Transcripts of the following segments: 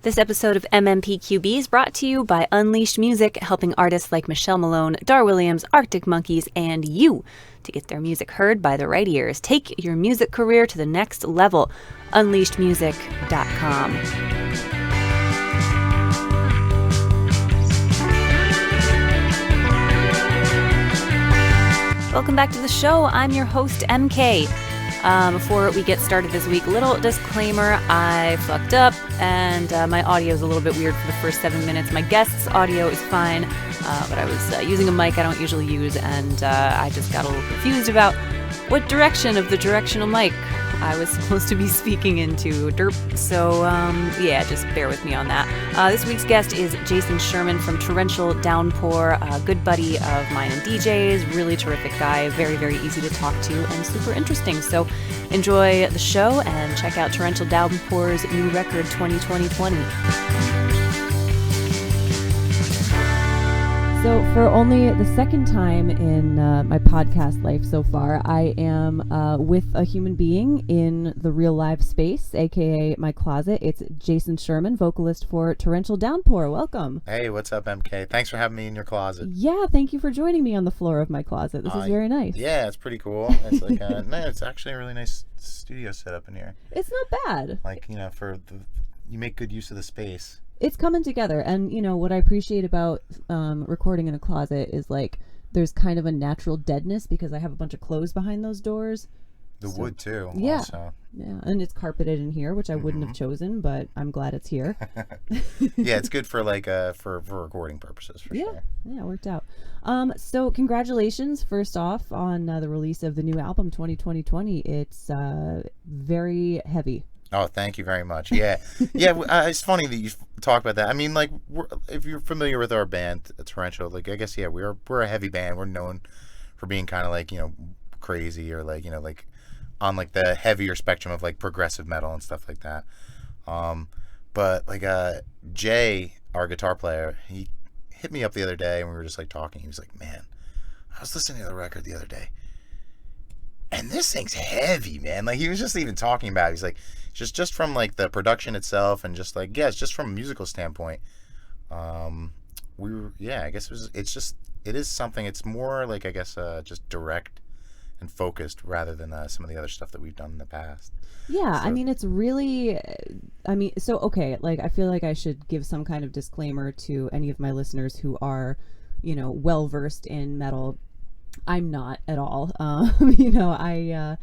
This episode of MMPQB is brought to you by Unleashed Music, helping artists like Michelle Malone, Dar Williams, Arctic Monkeys, and you to get their music heard by the right ears. Take your music career to the next level. Unleashedmusic.com. Welcome back to the show. I'm your host, MK. Before we get started this week, little disclaimer, I fucked up and my audio is a little bit weird for the first 7 minutes. My guest's audio is fine, but I was using a mic I don't usually use, and I just got a little confused about what direction of the directional mic I was supposed to be speaking into. Derp. So, yeah, just bear with me on that. This week's guest is Jason Sherman from Torrential Downpour, a good buddy of mine and DJ's, really terrific guy, very, very easy to talk to, and super interesting. So enjoy the show and check out Torrential Downpour's new record, 2020. So for only the second time in my podcast life so far, I am with a human being in the real live space, aka my closet. It's Jason Sherman, vocalist for Torrential Downpour. Welcome. Hey, what's up, MK? Thanks for having me in your closet. Yeah, thank you for joining me on the floor of my closet. This is very nice. Yeah, it's pretty cool. It's like no, it's actually a really nice studio setup in here. It's not bad. Like, you know, you make good use of the space. It's coming together, and you know what I appreciate about recording in a closet is like there's kind of a natural deadness because I have a bunch of clothes behind those doors. The wood too. Yeah, also. Yeah, and it's carpeted in here, which I wouldn't have chosen, but I'm glad it's here. Yeah, it's good for like for recording purposes for sure. Yeah, it worked out. So congratulations first off on the release of the new album 2020. It's very heavy. Oh, thank you very much. Yeah, yeah. It's funny that you talk about that. I mean, like, if you're familiar with our band, Torrential, like, I guess, yeah, we're a heavy band. We're known for being kind of like, you know, crazy or like, you know, like on like the heavier spectrum of like progressive metal and stuff like that. But like Jay, our guitar player, he hit me up the other day and we were just like talking. He was like, "Man, I was listening to the record the other day, and this thing's heavy, man." Like, he was just even talking about it. He's like, just from like the production itself and just like, yeah, it's just from a musical standpoint. I guess it is something. It's more like, I guess, just direct and focused rather than some of the other stuff that we've done in the past. Yeah, so, I mean, it's really, okay, like, I feel like I should give some kind of disclaimer to any of my listeners who are, you know, well versed in metal. I'm not at all. You know, I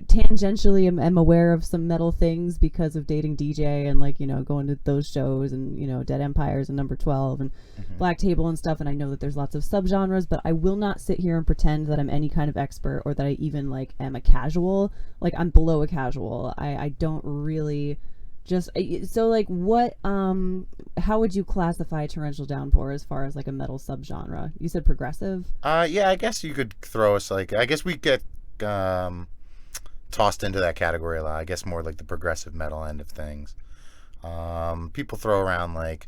tangentially am aware of some metal things because of dating DJ and, like, you know, going to those shows and, you know, Dead Empires and Number 12 and Black Table and stuff. And I know that there's lots of subgenres, but I will not sit here and pretend that I'm any kind of expert or that I even, like, am a casual. Like, I'm below a casual. I don't really just, so like what, how would you classify Torrential Downpour as far as like a metal subgenre? You said progressive? Yeah, I guess you could throw us like, I guess we get, tossed into that category a lot. I guess more like the progressive metal end of things. People throw around like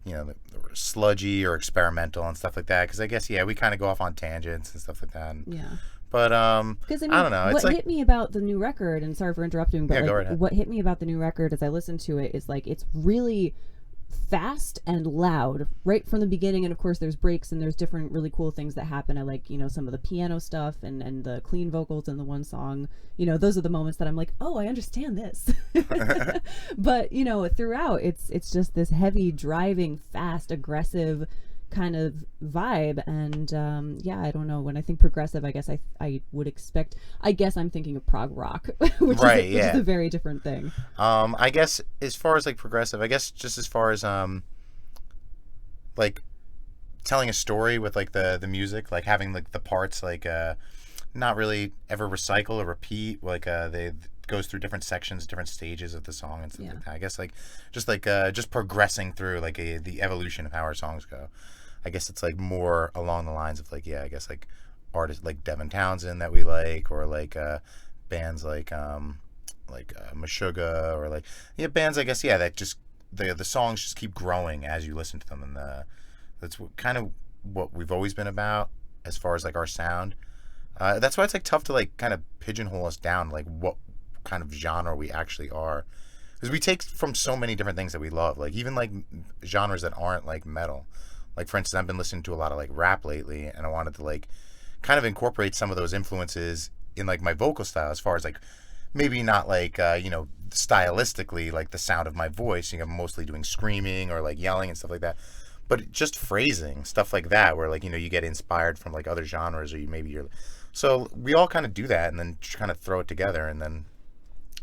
you know, the sludgy or experimental and stuff like that, because I guess, yeah, we kind of go off on tangents and stuff like that. And, yeah. But because I don't know. What hit me about the new record, and sorry for interrupting, but like, what hit me about the new record as I listened to it is like it's really fast and loud right from the beginning, and of course there's breaks and there's different really cool things that happen. I like, you know, some of the piano stuff and the clean vocals in the one song. You know, those are the moments that I'm like, oh, I understand this. But you know, throughout it's just this heavy driving, fast, aggressive kind of vibe. And yeah, I don't know, when I think progressive, I guess I would expect, I guess I'm thinking of prog rock, which is a very different thing. I guess as far as like progressive, I guess just as far as like telling a story with like the music, like having like the parts like not really ever recycle or repeat, like they goes through different sections, different stages of the song and stuff like that. I guess like just progressing through like the evolution of how our songs go. I guess it's like more along the lines of like, yeah, I guess like artists like Devin Townsend that we like, or like bands like Meshuggah, or like, yeah, bands, I guess, yeah, that just the songs just keep growing as you listen to them, and that's kind of what we've always been about as far as like our sound. That's why it's like tough to like kind of pigeonhole us down like what kind of genre we actually are. because we take from so many different things that we love, like even like genres that aren't like metal. Like for instance, I've been listening to a lot of like rap lately, and I wanted to like kind of incorporate some of those influences in like my vocal style, as far as like maybe not like stylistically like the sound of my voice. I'm mostly doing screaming or like yelling and stuff like that, but just phrasing, stuff like that, where like you get inspired from like other genres, or you're so we all kind of do that and then kind of throw it together, and then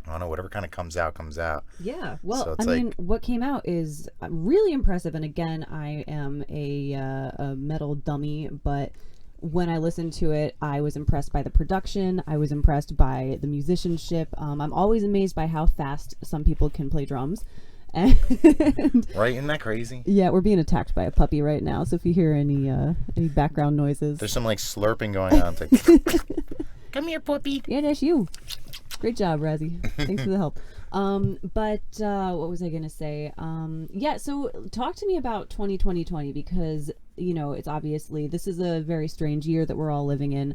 I don't know, whatever kind of comes out. Yeah, well, so I mean, what came out is really impressive, and again, I am a metal dummy, but when I listened to it, I was impressed by the production. I was impressed by the musicianship. I'm always amazed by how fast some people can play drums. And right, isn't that crazy? Yeah, we're being attacked by a puppy right now, so if you hear any background noises, there's some like slurping going on. It's like, come here, puppy. Yeah, that's you. Great job, Razzie. Thanks for the help. But what was I gonna say? Yeah, so talk to me about 2020 because it's obviously, this is a very strange year that we're all living in,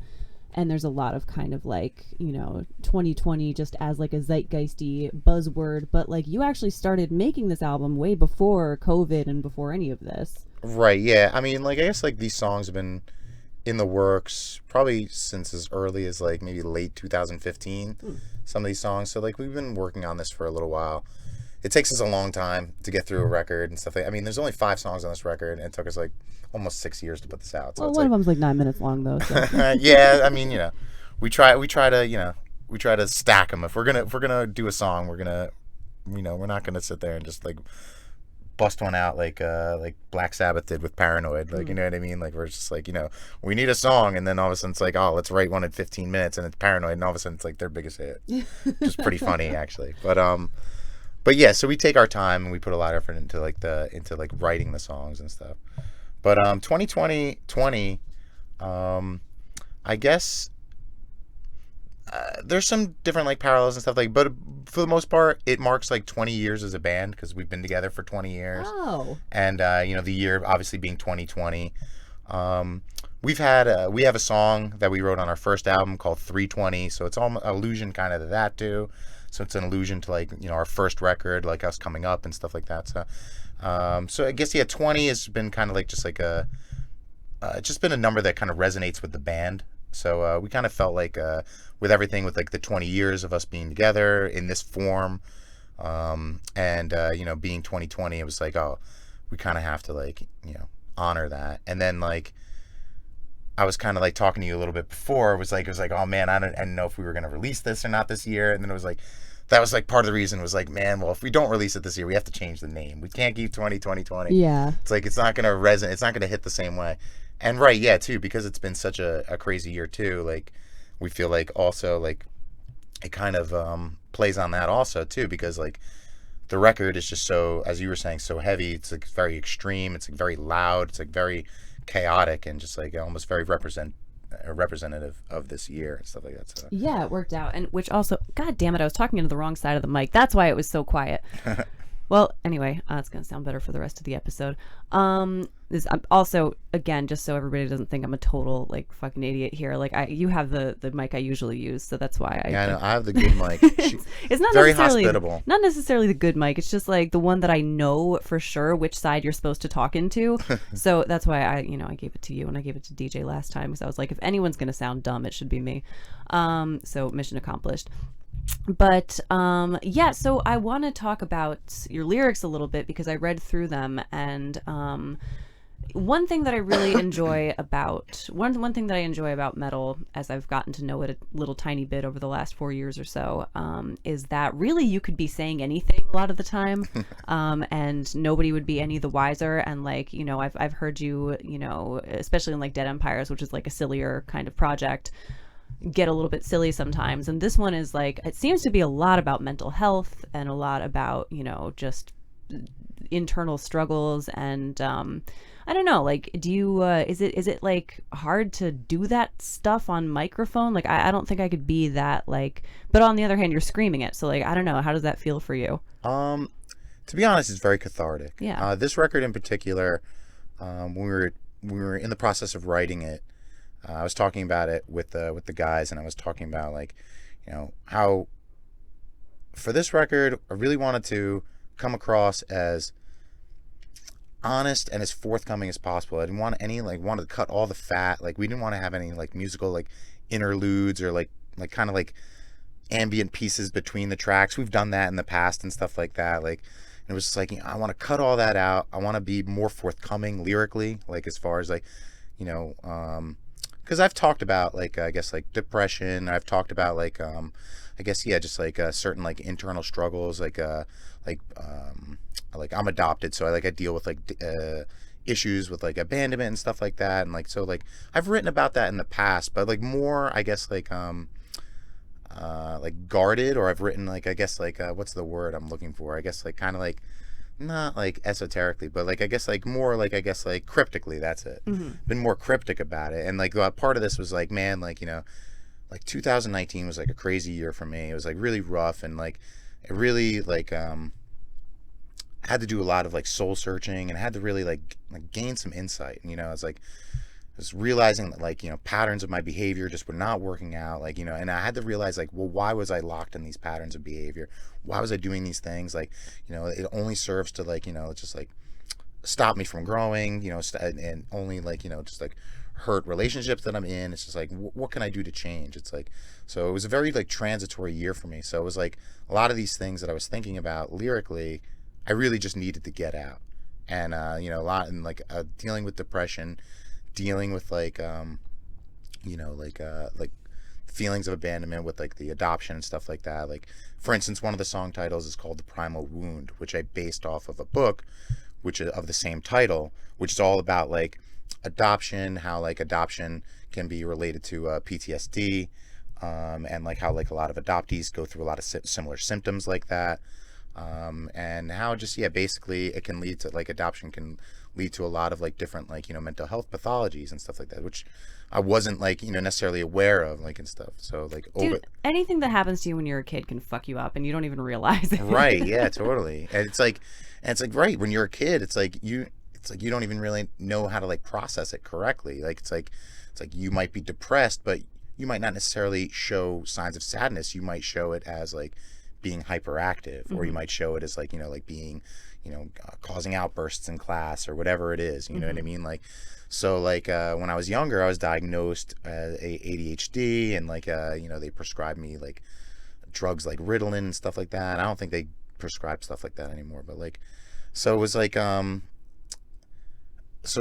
and there's a lot of kind of like 2020 just as like a zeitgeisty buzzword, but like you actually started making this album way before COVID and before any of this. Right, yeah. I mean, like I guess like these songs have been in the works probably since as early as like maybe late 2015, some of these songs. So like we've been working on this for a little while. It takes us a long time to get through a record and stuff. I mean, there's only 5 songs on this record, and it took us like almost 6 years to put this out. So well, one of them's like 9 minutes long though. So. Yeah, I mean, we try to stack them. If we're gonna do a song, we're not gonna sit there and just like bust one out like Black Sabbath did with Paranoid. Like, you know what I mean? Like, we're just like, we need a song, and then all of a sudden it's like, oh, let's write one in 15 minutes, and it's Paranoid, and all of a sudden it's like their biggest hit. Which is pretty funny, actually. But yeah, so we take our time and we put a lot of effort into writing the songs and stuff. But 2020, I guess there's some different like parallels and stuff, like, but for the most part it marks like 20 years as a band, because we've been together for 20 years. Oh. And the year obviously being 2020. We have a song that we wrote on our first album called 320, so it's all allusion kind of to that too. So it's an allusion to like our first record, like us coming up and stuff like that. So I guess 20 has been kind of like just like just been a number that kind of resonates with the band. So we kind of felt like with everything, with like the 20 years of us being together in this form, and being 2020, it was like, oh, we kind of have to like honor that. And then like I was kind of like talking to you a little bit before. It was like, oh man, I didn't know if we were gonna release this or not this year. And then it was like, that was like part of the reason, was like, man, well, if we don't release it this year, we have to change the name. We can't keep 2020. Yeah. It's like, it's not gonna resonate. It's not gonna hit the same way. And right, yeah, too, because it's been such a crazy year too. Like, we feel like also like it kind of plays on that also too, because like the record is just so, as you were saying, so heavy. It's like very extreme. It's like very loud. It's like very chaotic, and just like almost very representative of this year and stuff like that. So yeah, it worked out. And which also, god damn it, I was talking into the wrong side of the mic. That's why it was so quiet. Well, anyway, it's gonna sound better for the rest of the episode. This also, again, just so everybody doesn't think I'm a total like fucking idiot here. Like, you have the mic I usually use, so that's why I know I have the good mic. It's not very necessarily hospitable. Not necessarily the good mic. It's just like the one that I know for sure which side you're supposed to talk into. So that's why I gave it to you, and I gave it to DJ last time, because I was like, if anyone's gonna sound dumb, it should be me. So mission accomplished. But yeah, so I want to talk about your lyrics a little bit, because I read through them, and one thing that I really enjoy about one thing that I enjoy about metal, as I've gotten to know it a little tiny bit over the last 4 years or so, is that really you could be saying anything a lot of the time, and nobody would be any the wiser. And like, I've heard you, especially in like Dead Empires, which is like a sillier kind of project, get a little bit silly sometimes. And this one is like, it seems to be a lot about mental health and a lot about, just internal struggles. And I don't know, like, do you is it like hard to do that stuff on microphone? Like, I don't think I could be that, like, but on the other hand, you're screaming it, so like, I don't know, how does that feel for you? To be honest, it's very cathartic. Yeah. This record in particular, when we were in the process of writing it, I was talking about it with the guys, and I was talking about like, how for this record, I really wanted to come across as honest and as forthcoming as possible. I didn't want any, like, wanted to cut all the fat. Like, we didn't want to have any, like, musical, like, interludes or, like kind of, like, ambient pieces between the tracks. We've done that in the past and stuff like that. Like, it was just like, I want to cut all that out. I want to be more forthcoming lyrically, like, as far as, like, you know, because I've talked about, like, I guess, like, depression. I've talked about, like, I guess, yeah, just, like, certain, like, internal struggles, like I'm adopted, so I deal with, like, issues with, like, abandonment and stuff like that. And, like, so, like, I've written about that in the past, but, like, more, I guess, like guarded, or I've written, like, I guess, like, what's the word I'm looking for? I guess, like, kind of, like, not, like, esoterically, but, like, I guess, like, more, like, I guess, like, cryptically, that's it. Been more cryptic about it. And, like, part of this was, like, man, like, you know, like, 2019 was, like, a crazy year for me. It was, like, really rough, and, like, it really, like, had to do a lot of, like, soul searching, and had to really, like gain some insight. And, you know, I was realizing that, like, you know, patterns of my behavior just were not working out, like, you know, and I had to realize, like, well, why was I locked in these patterns of behavior? Why was I doing these things? Like, you know, it only serves to, like, you know, just, like, stop me from growing, you know, and only, like, you know, just, like, hurt relationships that I'm in. It's just like, what can I do to change? It's like, so it was a very, like, transitory year for me. So it was like a lot of these things that I was thinking about lyrically, I really just needed to get out. And, you know, a lot, and, like, dealing with depression, dealing with, like, you know, like feelings of abandonment with, like, the adoption and stuff like that. Like, for instance, one of the song titles is called The Primal Wound, which I based off of a book, which is of the same title, which is all about, like, adoption, how, like, adoption can be related to PTSD, and, like, how, like, a lot of adoptees go through a lot of similar symptoms like that. And how just, yeah, basically it can lead to, like, adoption can lead to a lot of, like, different, like, you know, mental health pathologies and stuff like that, which I wasn't, like, you know, necessarily aware of, like, and stuff. So, like, Dude, anything that happens to you when you're a kid can fuck you up and you don't even realize it. Right. Yeah, totally. And it's like, right, when you're a kid, it's like you don't even really know how to, like, process it correctly. Like, it's like you might be depressed, but you might not necessarily show signs of sadness. You might show it as, like, being hyperactive, or you might show it as, like, you know, like, being, you know, causing outbursts in class or whatever it is, you know what I mean? Like, so, like, when I was younger, I was diagnosed ADHD, and, like, you know, they prescribed me, like, drugs like Ritalin and stuff like that. I don't think they prescribe stuff like that anymore, but, like, so it was like, so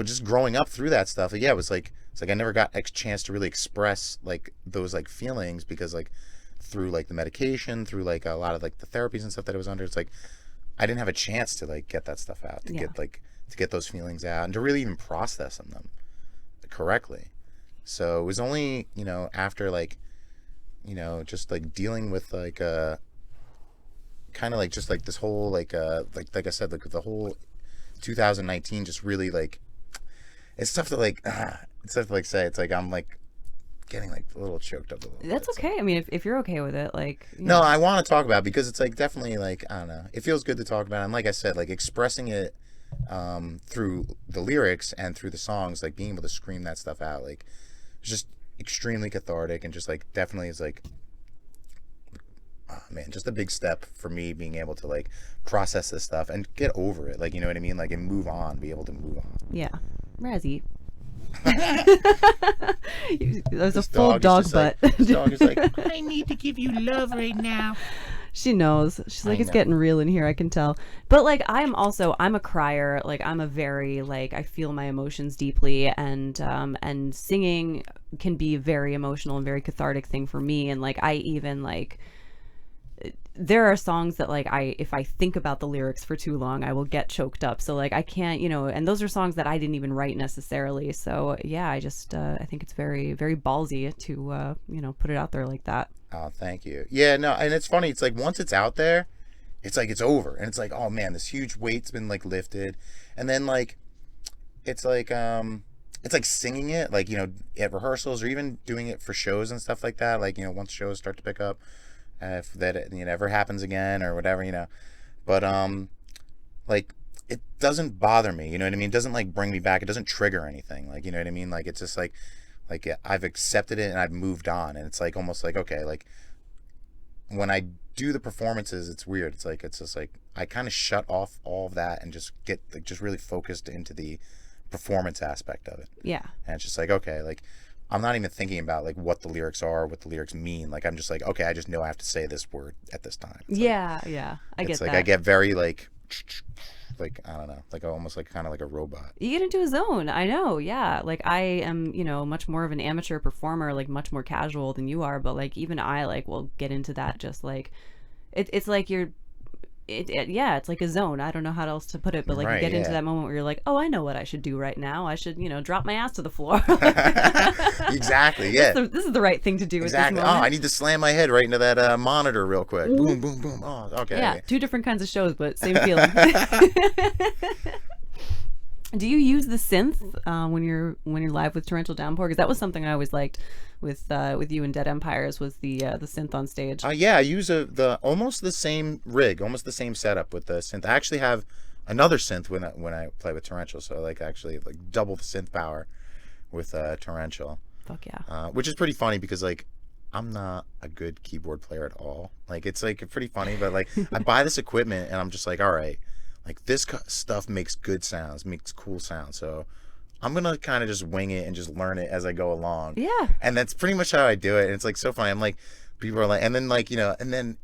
just growing up through that stuff, yeah, it's like I never got a chance to really express, like, those, like, feelings, because, like, through, like, the medication, through, like, a lot of, like, the therapies and stuff that I was under, it's like I didn't have a chance to, like, get that stuff out, to get those feelings out, and to really even process them correctly. So it was only, you know, after, like, you know, just, like, dealing with, like, kind of, like, just, like, this whole, like I said, like, the whole 2019 just really, like, it's tough to, like, say. It's like I'm, like, getting, like, a little choked up a little. That's okay. I mean, if you're okay with it, like, no, I want to talk about it, because it's, like, definitely, like, I don't know, it feels good to talk about it. And like I said, like, expressing it through the lyrics and through the songs, like, being able to scream that stuff out, like, it's just extremely cathartic, and just, like, definitely is, like, oh, man, just a big step for me, being able to, like, process this stuff and get over it, like, you know what I mean, like, and move on, be able to move on. Yeah. Razzie. There's a full dog butt. Like, this dog is like, I need to give you love right now. She knows. She's like, it's getting real in here, I can tell. But, like, I'm a crier. Like, I'm a very, like, I feel my emotions deeply, and singing can be a very emotional and very cathartic thing for me. And, like, I even, like, there are songs that, like, if I think about the lyrics for too long, I will get choked up. So, like, I can't, you know, and those are songs that I didn't even write necessarily. So, yeah, I just, I think it's very, very ballsy to, you know, put it out there like that. Oh, thank you. Yeah, no, and it's funny. It's like, once it's out there, it's like, it's over. And it's like, oh, man, this huge weight's been, like, lifted. And then, like, it's like singing it, like, you know, at rehearsals, or even doing it for shows and stuff like that. Like, you know, once shows start to pick up, if that, you know, ever happens again or whatever, you know, but like, it doesn't bother me, you know what I mean? It doesn't, like, bring me back. It doesn't trigger anything, like, you know what I mean? Like, it's just like I've accepted it and I've moved on, and it's like, almost like, okay, like, when I do the performances, it's weird. It's just like I kind of shut off all of that and just get like just really focused into the performance aspect of it. Yeah. And it's just like, okay, like I'm not even thinking about like what the lyrics are, what the lyrics mean. Like I'm just like, okay, I just know I have to say this word at this time. It's yeah. I like, get it's like that. I get very like I don't know, like almost like kind of like a robot. You get into a zone. I know. Yeah. Like I am, much more of an amateur performer, like much more casual than you are. But like even I like will get into that. Just like it's like it's like a zone. I don't know how else to put it, but like you get into that moment where you're like, oh, I know what I should do right now. I should, drop my ass to the floor. Exactly. Yeah. This is the right thing to do. Exactly. At this moment. I need to slam my head right into that monitor real quick. Boom, boom, boom. Oh, okay. Yeah. 2 different kinds of shows, but same feeling. Do you use the synth when you're live with Torrential Downpour? Because that was something I always liked with you and Dead Empires was the synth on stage. Yeah, I use the almost the same rig, almost the same setup with the synth. I actually have another synth when I play with Torrential, so like actually like double the synth power with Torrential. Fuck yeah. Which is pretty funny because like I'm not a good keyboard player at all. Like it's like pretty funny, but like I buy this equipment and I'm just like, all right. Like this stuff makes good sounds, makes cool sounds. So I'm going to kind of just wing it and just learn it as I go along. Yeah. And that's pretty much how I do it. And it's like so funny. I'm like, people are like, and then like, and then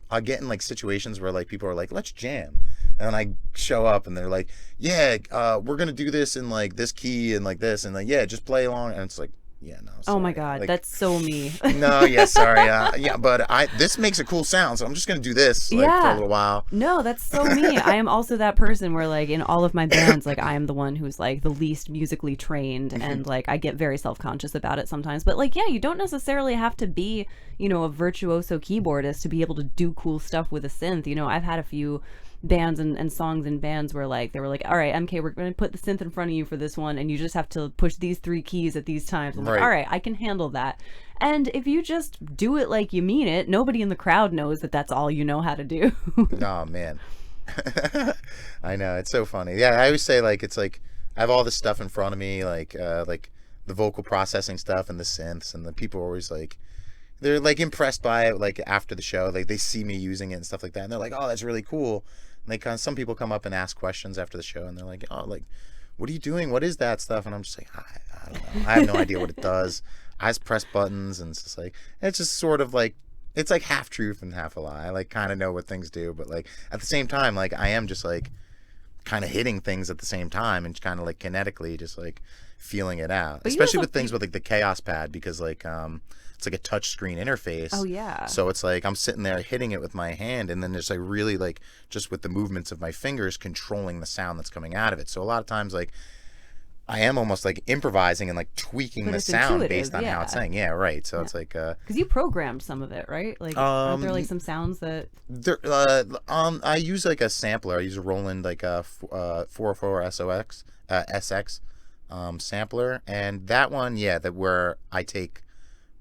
I get in like situations where like people are like, let's jam. And then I show up and they're like, yeah, we're going to do this in like this key and like this. And like, yeah, just play along. And it's like, yeah, no. Sorry. Oh my God, like, that's so me. No, yeah, sorry. Yeah, but this makes a cool sound, so I'm just gonna do this for a little while. No, that's so me. I am also that person where like in all of my bands, like I am the one who's like the least musically trained, and like I get very self-conscious about it sometimes. But like, yeah, you don't necessarily have to be, a virtuoso keyboardist to be able to do cool stuff with a synth. I've had a few bands and songs in bands where like they were like, all right, MK, we're going to put the synth in front of you for this one and you just have to push these 3 keys at these times. I'm like, all right, I can handle that. And if you just do it like you mean it, nobody in the crowd knows that that's all you know how to do. Oh man. I know, it's so funny. Yeah, I always say like it's like I have all this stuff in front of me, like the vocal processing stuff and the synths, and the people are always like they're like impressed by it, like after the show, like they see me using it and stuff like that, and they're like, oh, that's really cool. And some people come up and ask questions after the show, and they're like, oh, like, what are you doing? What is that stuff? And I'm just like, I don't know. I have no idea what it does. I just press buttons, and it's just like, it's just sort of like, it's like half truth and half a lie. I like kind of know what things do, but like at the same time, like I am just like kind of hitting things at the same time and kind of like kinetically just like feeling it out, but especially with things with like the Chaos Pad, because like it's like a touch screen interface. Oh yeah. So it's like I'm sitting there hitting it with my hand, and then just like really like just with the movements of my fingers controlling the sound that's coming out of it. So a lot of times like I am almost like improvising and like tweaking the sound based on how it's saying. Yeah, right. So it's like because you programmed some of it, right? Like aren't there like some sounds that there I use like a sampler. I use a Roland like a 404 SX sampler, and that one, that where I take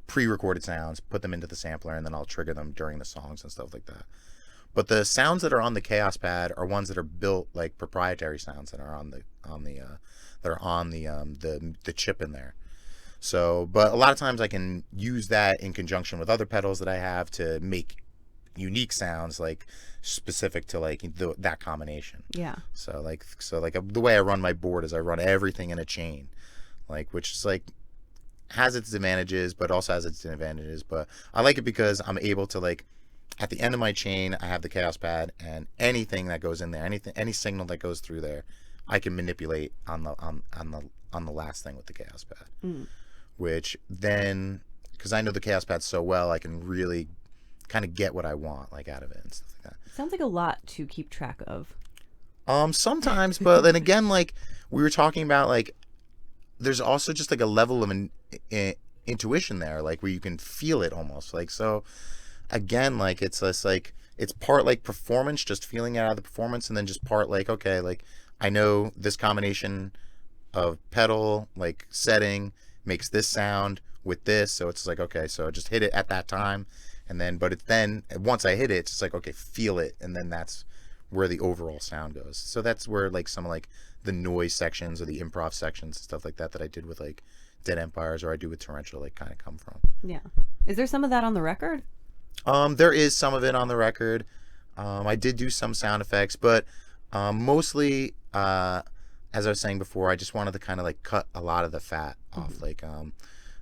pre-recorded sounds, put them into the sampler, and then I'll trigger them during the songs and stuff like that. But the sounds that are on the Chaos Pad are ones that are built like proprietary sounds that are on the chip in there. So, but a lot of times I can use that in conjunction with other pedals that I have to make unique sounds like specific to like that combination. Yeah. So the way I run my board is I run everything in a chain, like, which is like has its advantages but also has its disadvantages. But I like it because I'm able to like at the end of my chain I have the Chaos Pad, and anything that goes in there, any signal that goes through there, I can manipulate on the last thing with the Chaos Pad. Which then, because I know the Chaos Pad so well, I can really kind of get what I want like out of it and stuff like that. Sounds like a lot to keep track of. Sometimes, but then again, like we were talking about, like there's also just like a level of intuition there, like where you can feel it almost. Like, so again, like it's just like it's part like performance, just feeling it out of the performance, and then just part like, okay, like I know this combination of pedal like setting makes this sound with this, so it's like, okay, so just hit it at that time, and then once I hit it, it's just like, okay, feel it, and then that's where the overall sound goes. So that's where like some of like the noise sections or the improv sections and stuff like that I did with like Dead Empires or I do with Torrential like kind of come from. Yeah. Is there some of that on the record? There is some of it on the record. I did do some sound effects, but mostly, as I was saying before, I just wanted to kind of like cut a lot of the fat off, like,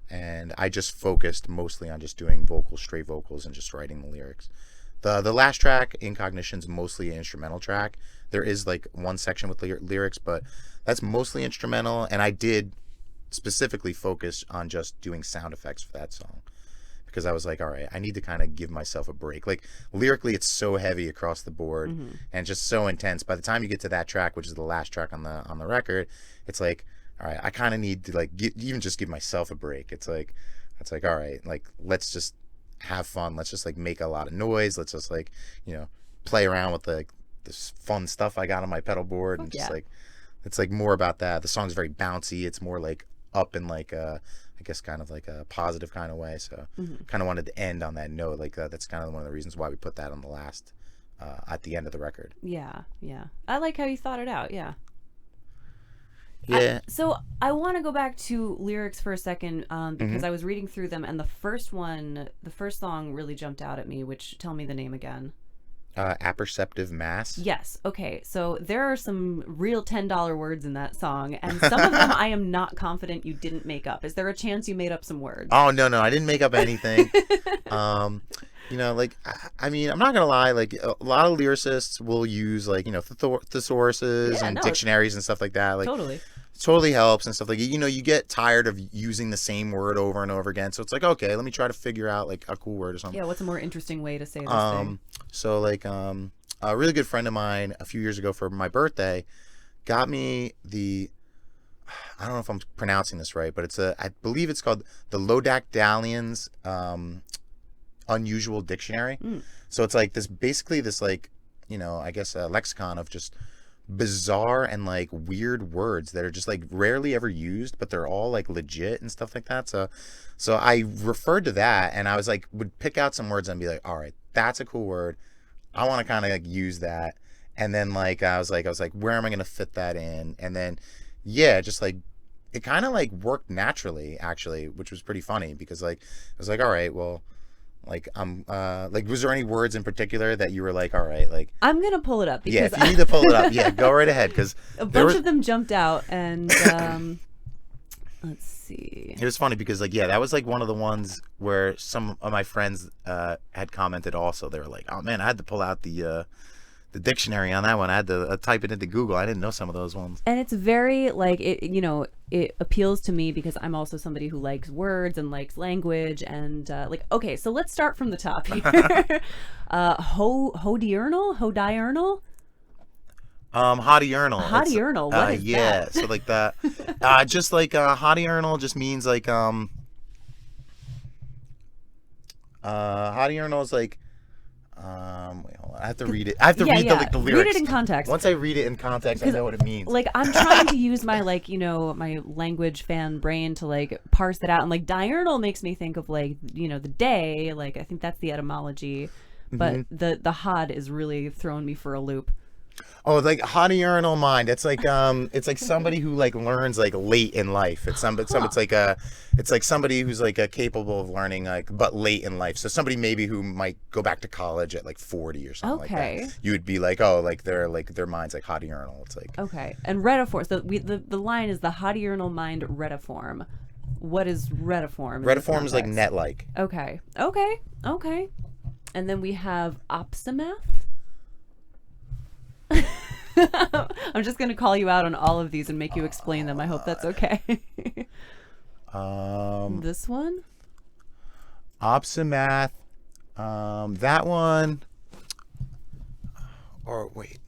and I just focused mostly on just doing straight vocals and just writing the lyrics. The last track, Incognition's mostly an instrumental track. There is like one section with lyrics, but that's mostly instrumental, and I did specifically focus on just doing sound effects for that song. Because I was like, all right, I need to kind of give myself a break. Like, lyrically, it's so heavy across the board and just so intense. By the time you get to that track, which is the last track on the record, it's like, all right, I kind of need to like even just give myself a break. It's like, all right, like, let's just have fun. Let's just like make a lot of noise. Let's just like, play around with like this fun stuff I got on my pedal board, and just like, it's like more about that. The song's very bouncy. It's more like up in like I guess kind of like a positive kind of way. So kind of wanted to end on that note. Like that's kind of one of the reasons why we put that on the last, at the end of the record. Yeah. I like how you thought it out. Yeah. Yeah. So I want to go back to lyrics for a second, because I was reading through them, and the first song really jumped out at me, which, tell me the name again. Apperceptive mass. Yes. Okay. So there are some real $10 words in that song, and some of them I am not confident you didn't make up. Is there a chance you made up some words? Oh, no, I didn't make up anything. Like, I mean, I'm not gonna lie, like, a lot of lyricists will use like, thesauruses and dictionaries and stuff like that. Like, totally helps and stuff. Like, you get tired of using the same word over and over again, so it's like, okay, let me try to figure out like a cool word or something. Yeah, what's a more interesting way to say this thing? So like, a really good friend of mine a few years ago for my birthday got me I don't know if I'm pronouncing this right, but I believe it's called the Lodactylian's Unusual Dictionary. So it's like basically this like, I guess a lexicon of just bizarre and like weird words that are just like rarely ever used, but they're all like legit and stuff like that. So I referred to that, and I was like, would pick out some words and be like, all right, that's a cool word, I want to kind of like use that. And then like I was like where am I going to fit that in? And then just like it kind of like worked naturally, actually, which was pretty funny, because like I was like, all right, well, like, like, was there any words in particular that you were like, all right, like, I'm gonna pull it up, because if you need to pull it up, go right ahead, because a bunch of them jumped out, and let's see. It was funny because like, that was like one of the ones where some of my friends had commented also. They were like, oh man, I had to pull out the dictionary on that one. I had to type it into Google. I didn't know some of those ones. And it's very like it appeals to me because I'm also somebody who likes words and likes language, and like, okay, so let's start from the top here. Hodiurnal. Hodiurnal. What is that? So like that, just like hodiurnal just means like hodiurnal is like wait, hold on. I have to read it. I have to read the lyrics. Read it in context. Once I read it in context, I know what it means. Like, I'm trying to use my like my language fan brain to like parse it out, and like diurnal makes me think of like the day. Like, I think that's the etymology, but the hod is really throwing me for a loop. Oh, like hodiurnal mind. It's like somebody who like learns like late in life. It's like somebody who's like capable of learning like but late in life. So somebody maybe who might go back to college at like 40 or something like that. You would be like, oh, like their mind's like hodiurnal. It's like, okay. And retiform. So the line is the hodiurnal mind retiform. What is retiform? Retiform is like net-like. Okay. And then we have opsimath. I'm just going to call you out on all of these and make you explain them. I hope that's okay. This one? Opsimath. That one. Or wait.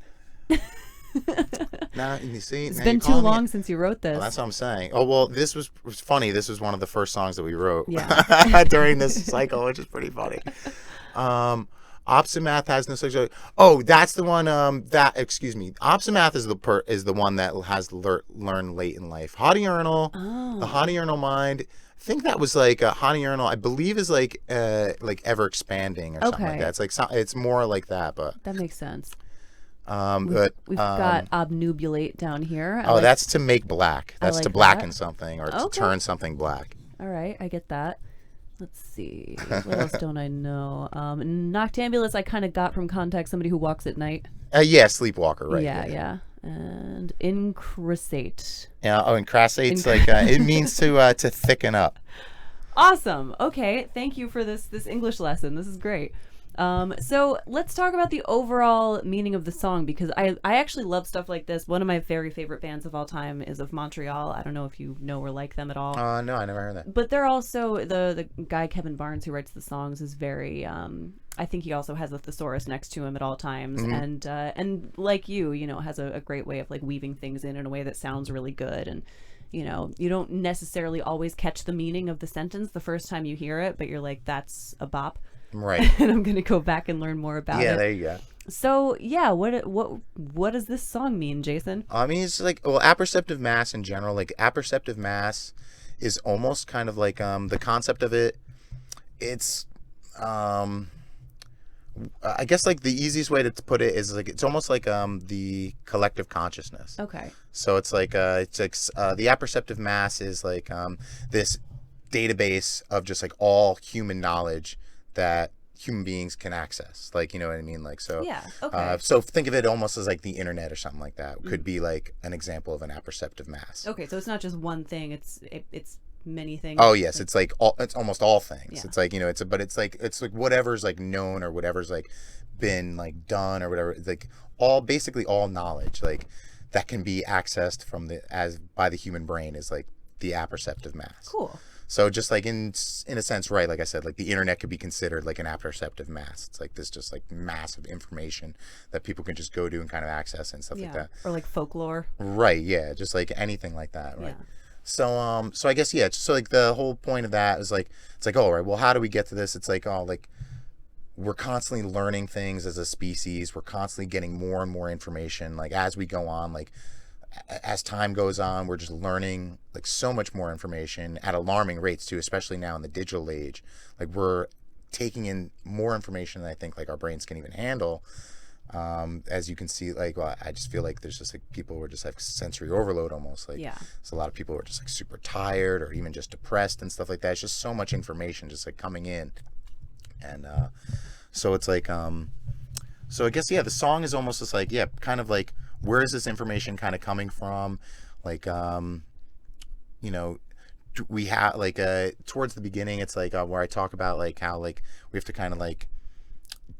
Now you see. It's been too long since you wrote this. Well, that's what I'm saying. Oh well, this was funny. This was one of the first songs that we wrote during this cycle, which is pretty funny. Opsimath has no sexuality. Oh, that's the one. Excuse me. Opsimath is the one that has learned late in life. Hodiurnal, the hodiurnal mind. I think that was like a hodiurnal. I believe is like ever expanding or something like that. It's like it's more like that, but that makes sense. We've got obnubulate down here. That's to make black. That's to blacken something or to turn something black. All right, I get that. Let's see. What else don't I know? Noctambulous, I kind of got from context, somebody who walks at night. Yeah, sleepwalker, right? Yeah. And incrassate. Yeah. Oh, and crassate's like it means to thicken up. Awesome. Okay. Thank you for this English lesson. This is great. So let's talk about the overall meaning of the song, because I actually love stuff like this. One of my very favorite bands of all time is of Montreal. I don't know if you know or like them at all. No, I never heard that. But they're also the guy Kevin Barnes who writes the songs is very I think he also has a thesaurus next to him at all times, and like you know, has a great way of like weaving things in a way that sounds really good. And you know, you don't necessarily always catch the meaning of the sentence the first time you hear it, but you're like, that's a bop. Right. And I'm gonna go back and learn more about it. Yeah, there you go. So yeah, what does this song mean, Jason? I mean, it's like, well, apperceptive mass in general. Like apperceptive mass is almost kind of like the concept of it. It's I guess like the easiest way to put it is like it's almost like the collective consciousness. Okay. So it's like the apperceptive mass is like this database of just like all human knowledge that human beings can access. Like, you know what I mean? Like, so Yeah. Okay. so think of it almost as like the internet or something like that. Could be like an example of an apperceptive mass. Okay, so it's not just one thing. It's many things. Oh yes, it's like it's almost all things. Yeah. It's like, you know, it's like whatever's like known or whatever's like been like done or whatever. It's like basically all knowledge like that can be accessed by the human brain is like the apperceptive mass. Cool. So just like in a sense, right? Like I said, like the internet could be considered like an apperceptive mass. It's like this just like massive information that people can just go to and kind of access and stuff like that. Or like folklore. Right. Yeah. Just like anything like that. Right. Yeah. So I guess, yeah. So like the whole point of that is like, it's like, oh, right. Well, how do we get to this? It's like, oh, like we're constantly learning things as a species. We're constantly getting more and more information. Like as we go on, like as time goes on, we're just learning like so much more information at alarming rates too, especially now in the digital age. Like we're taking in more information than I think like our brains can even handle. As you can see, like, well, I just feel like there's just like people who are just like sensory overload almost. Like, there's a lot of people who are just like super tired or even just depressed and stuff like that. It's just so much information just like coming in. And so it's like, so I guess, yeah, the song is almost just like, yeah, kind of like, where is this information kind of coming from? Like, you know, we have like towards the beginning, it's like where I talk about like how like we have to kind of like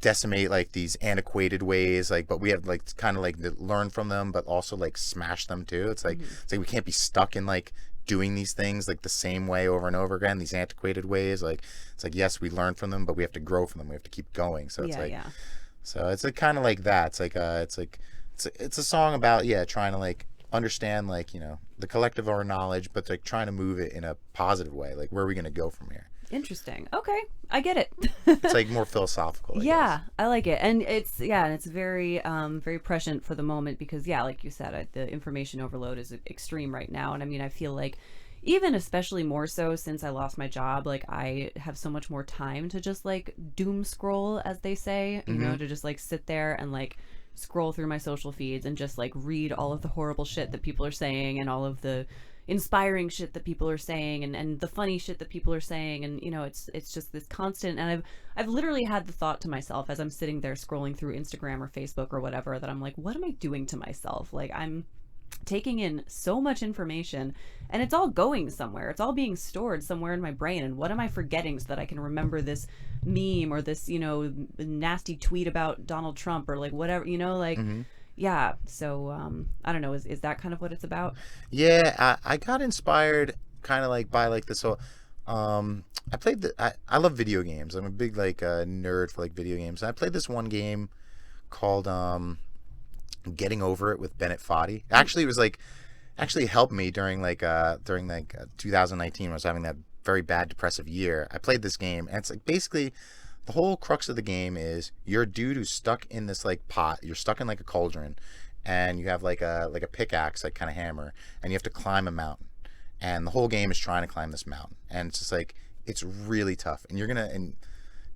decimate like these antiquated ways, like, but we have like kind of like learn from them, but also like smash them too. It's like it's like we can't be stuck in like doing these things like the same way over and over again, these antiquated ways. Like it's like, yes, we learn from them, but we have to grow from them. We have to keep going. So it's so it's like kind of like that. It's a song about trying to like understand like, you know, the collective of our knowledge, but like trying to move it in a positive way. Like where are we going to go from here? Interesting. Okay, I get it. It's like more philosophical. I guess. I like it, and it's very very prescient for the moment because like you said, the information overload is extreme right now, and I mean I feel like even especially more so since I lost my job, like I have so much more time to just like doom scroll, as they say, you know, to just like sit there and like scroll through my social feeds and just like read all of the horrible shit that people are saying and all of the inspiring shit that people are saying and the funny shit that people are saying, and you know, it's just this constant. And I've literally had the thought to myself as I'm sitting there scrolling through Instagram or Facebook or whatever, that I'm like, what am I doing to myself? Like I'm taking in so much information and it's all going somewhere. It's all being stored somewhere in my brain, and what am I forgetting so that I can remember this meme or this, you know, nasty tweet about Donald Trump or like whatever, you know, like yeah. So I don't know, is that kind of what it's about? Yeah, I got inspired kind of like by like this whole I love video games. I'm a big like nerd for like video games. And I played this one game called Getting Over It with Bennett Foddy. Actually, it was like helped me during 2019 when I was having that very bad depressive year. I played this game, and it's like basically the whole crux of the game is you're a dude who's stuck in this like pot. You're stuck in like a cauldron, and you have like a pickaxe, like kind of hammer, and you have to climb a mountain. And the whole game is trying to climb this mountain, and it's just like it's really tough. And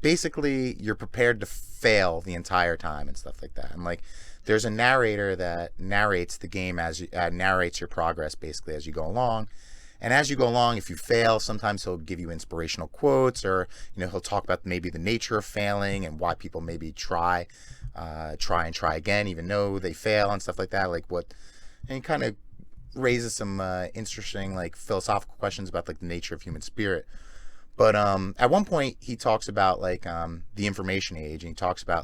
basically you're prepared to fail the entire time and stuff like that. And like there's a narrator that narrates the game narrates your progress basically as you go along. And as you go along, if you fail, sometimes he'll give you inspirational quotes, or, you know, he'll talk about maybe the nature of failing and why people maybe try again, even though they fail and stuff like that. Like what, and he kind of raises some interesting like philosophical questions about like the nature of human spirit. But at one point he talks about like the information age, and he talks about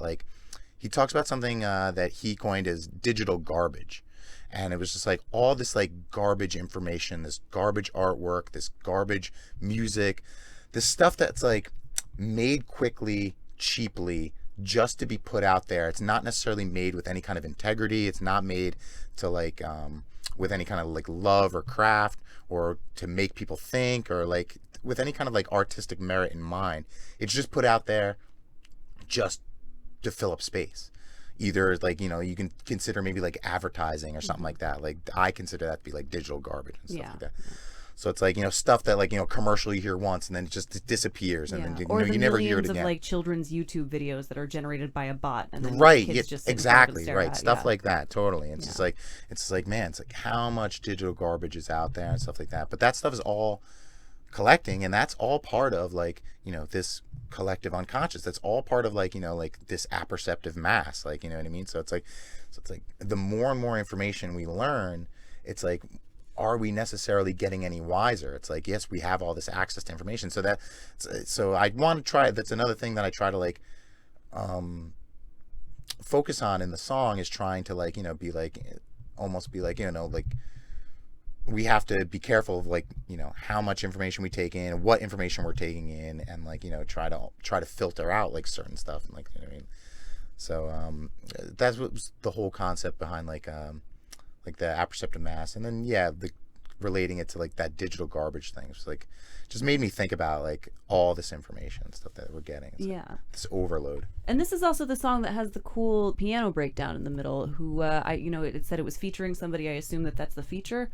something that he coined as digital garbage. And it was just like all this like garbage information, this garbage artwork, this garbage music, this stuff that's like made quickly, cheaply, just to be put out there. It's not necessarily made with any kind of integrity. It's not made to like with any kind of like love or craft, or to make people think, or like with any kind of like artistic merit in mind. It's just put out there just to fill up space. Either like, you know, you can consider maybe like advertising or something like that. Like I consider that to be like digital garbage and stuff like that. So it's like, you know, stuff that like, you know, commercial you hear once and then it just disappears, and then you never hear it again. Of like children's YouTube videos that are generated by a bot, and then right, kids just exactly, right, at, stuff like that, totally. It's just like, it's like, man, it's like how much digital garbage is out there and stuff like that. But that stuff is all collecting, and that's all part of like, you know, this collective unconscious. That's all part of like, you know, like this apperceptive mass, like, you know what I mean? So it's like the more and more information we learn, it's like, are we necessarily getting any wiser? It's like, yes, we have all this access to information. So I want to try, that's another thing that I try to like focus on in the song, is trying to like, you know, be like, almost be like, you know, like we have to be careful of like, you know, how much information we take in, what information we're taking in, and like, you know, try to filter out like certain stuff, and like, you know what I mean? So that's what was the whole concept behind like the apperceptive mass. And then relating it to like that digital garbage thing, it's like just made me think about like all this information and stuff that we're getting. It's like this overload. And this is also the song that has the cool piano breakdown in the middle, who it said it was featuring somebody. I assume that's the feature.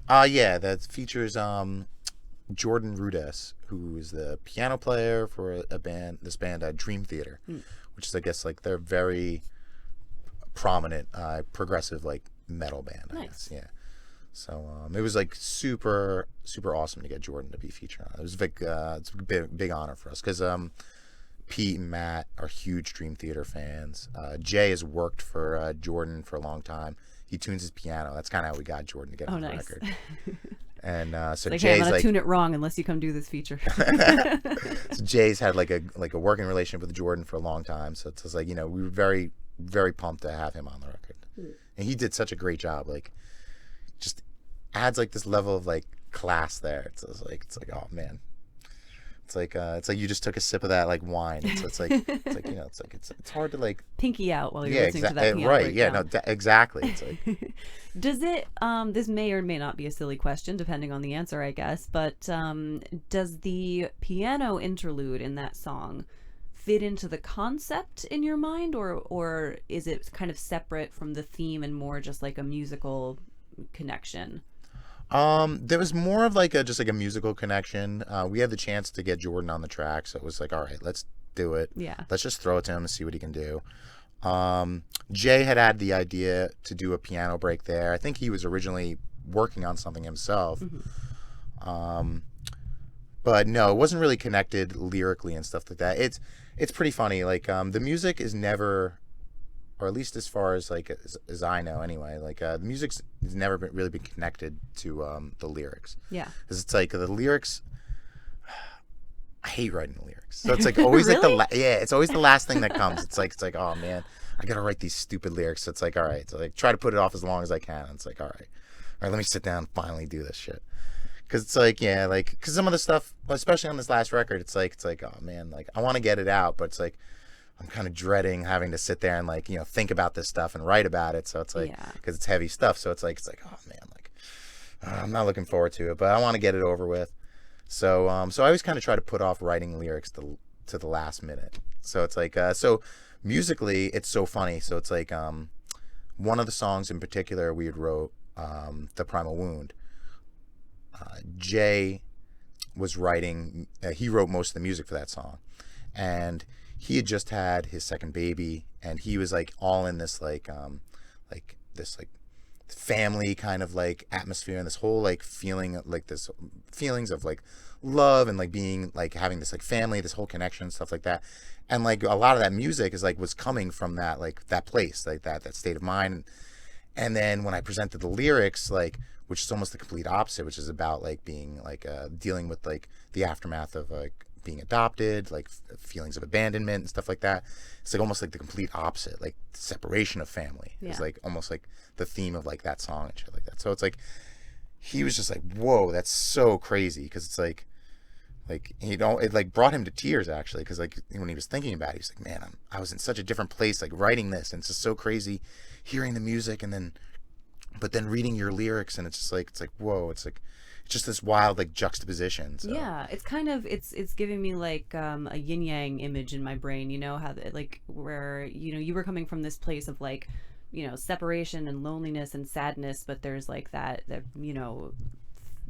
That features Jordan Rudess, who is the piano player for this band Dream Theater, which is, I guess, like they're very prominent progressive like metal band, I guess. Yeah. So it was like super awesome to get Jordan to be featured on it. It was it's a big honor for us, because Pete and Matt are huge Dream Theater fans. Jay has worked for Jordan for a long time. He tunes his piano. That's kind of how we got Jordan to get on the record. And so like, Jay's hey, I'm gonna tune it wrong unless you come do this feature. So Jay's had like a working relationship with Jordan for a long time. So it's just like, you know, we were very, very pumped to have him on the record. And he did such a great job. Like, just adds like this level of like class there. It's like oh man. It's like you just took a sip of that like wine. It's like you know, it's hard to like pinky out while you're listening to that piano right breakdown. Exactly. It's like, does it this may or may not be a silly question depending on the answer, I guess, but does the piano interlude in that song fit into the concept in your mind, or is it kind of separate from the theme and more just like a musical connection? There was more of like just like a musical connection. We had the chance to get Jordan on the track, so it was like, all right, let's do it. Yeah. Let's just throw it to him and see what he can do. Jay had the idea to do a piano break there. I think he was originally working on something himself. Mm-hmm. But no, it wasn't really connected lyrically and stuff like that. It's pretty funny. Like, the music is never, or at least as far as like as I know anyway, like the music has never really been connected to the lyrics. Yeah. Because it's like the lyrics, I hate writing the lyrics. So it's like always really? like it's always the last thing that comes. It's like oh man, I gotta write these stupid lyrics. So it's like, all right, so like try to put it off as long as I can. And it's like, all right, let me sit down and finally do this shit. Because it's like, because some of the stuff, especially on this last record, it's like, oh man, like I want to get it out, but it's like I'm kind of dreading having to sit there and like, you know, think about this stuff and write about it. So it's like, because it's heavy stuff. So it's like, oh man, like I'm not looking forward to it, but I want to get it over with. So so I always kind of try to put off writing lyrics to the last minute. So it's like, so musically, it's so funny. So it's like one of the songs in particular we had wrote, The Primal Wound. Jay was writing, he wrote most of the music for that song, and he had just had his second baby, and he was like all in this this family kind of like atmosphere, and this whole like feeling like this feelings of like love and like being like having this like family, this whole connection, stuff like that. And like a lot of that music is like was coming from that like that place, like that state of mind. And then when I presented the lyrics, like, which is almost the complete opposite, which is about like being like dealing with like the aftermath of like being adopted, like feelings of abandonment and stuff like that. It's like almost like the complete opposite, like separation of family. It's like almost like the theme of like that song and shit like that. So it's like he was just like, whoa, that's so crazy, because it's like you know, it like brought him to tears actually, because like when he was thinking about it, he's like, man, I was in such a different place like writing this, and it's just so crazy hearing the music and then but then reading your lyrics, and it's like whoa, it's just this wild like juxtaposition. So. Yeah, it's kind of it's giving me like a yin yang image in my brain, you know, how like where, you know, you were coming from this place of like, you know, separation and loneliness and sadness, but there's like that you know,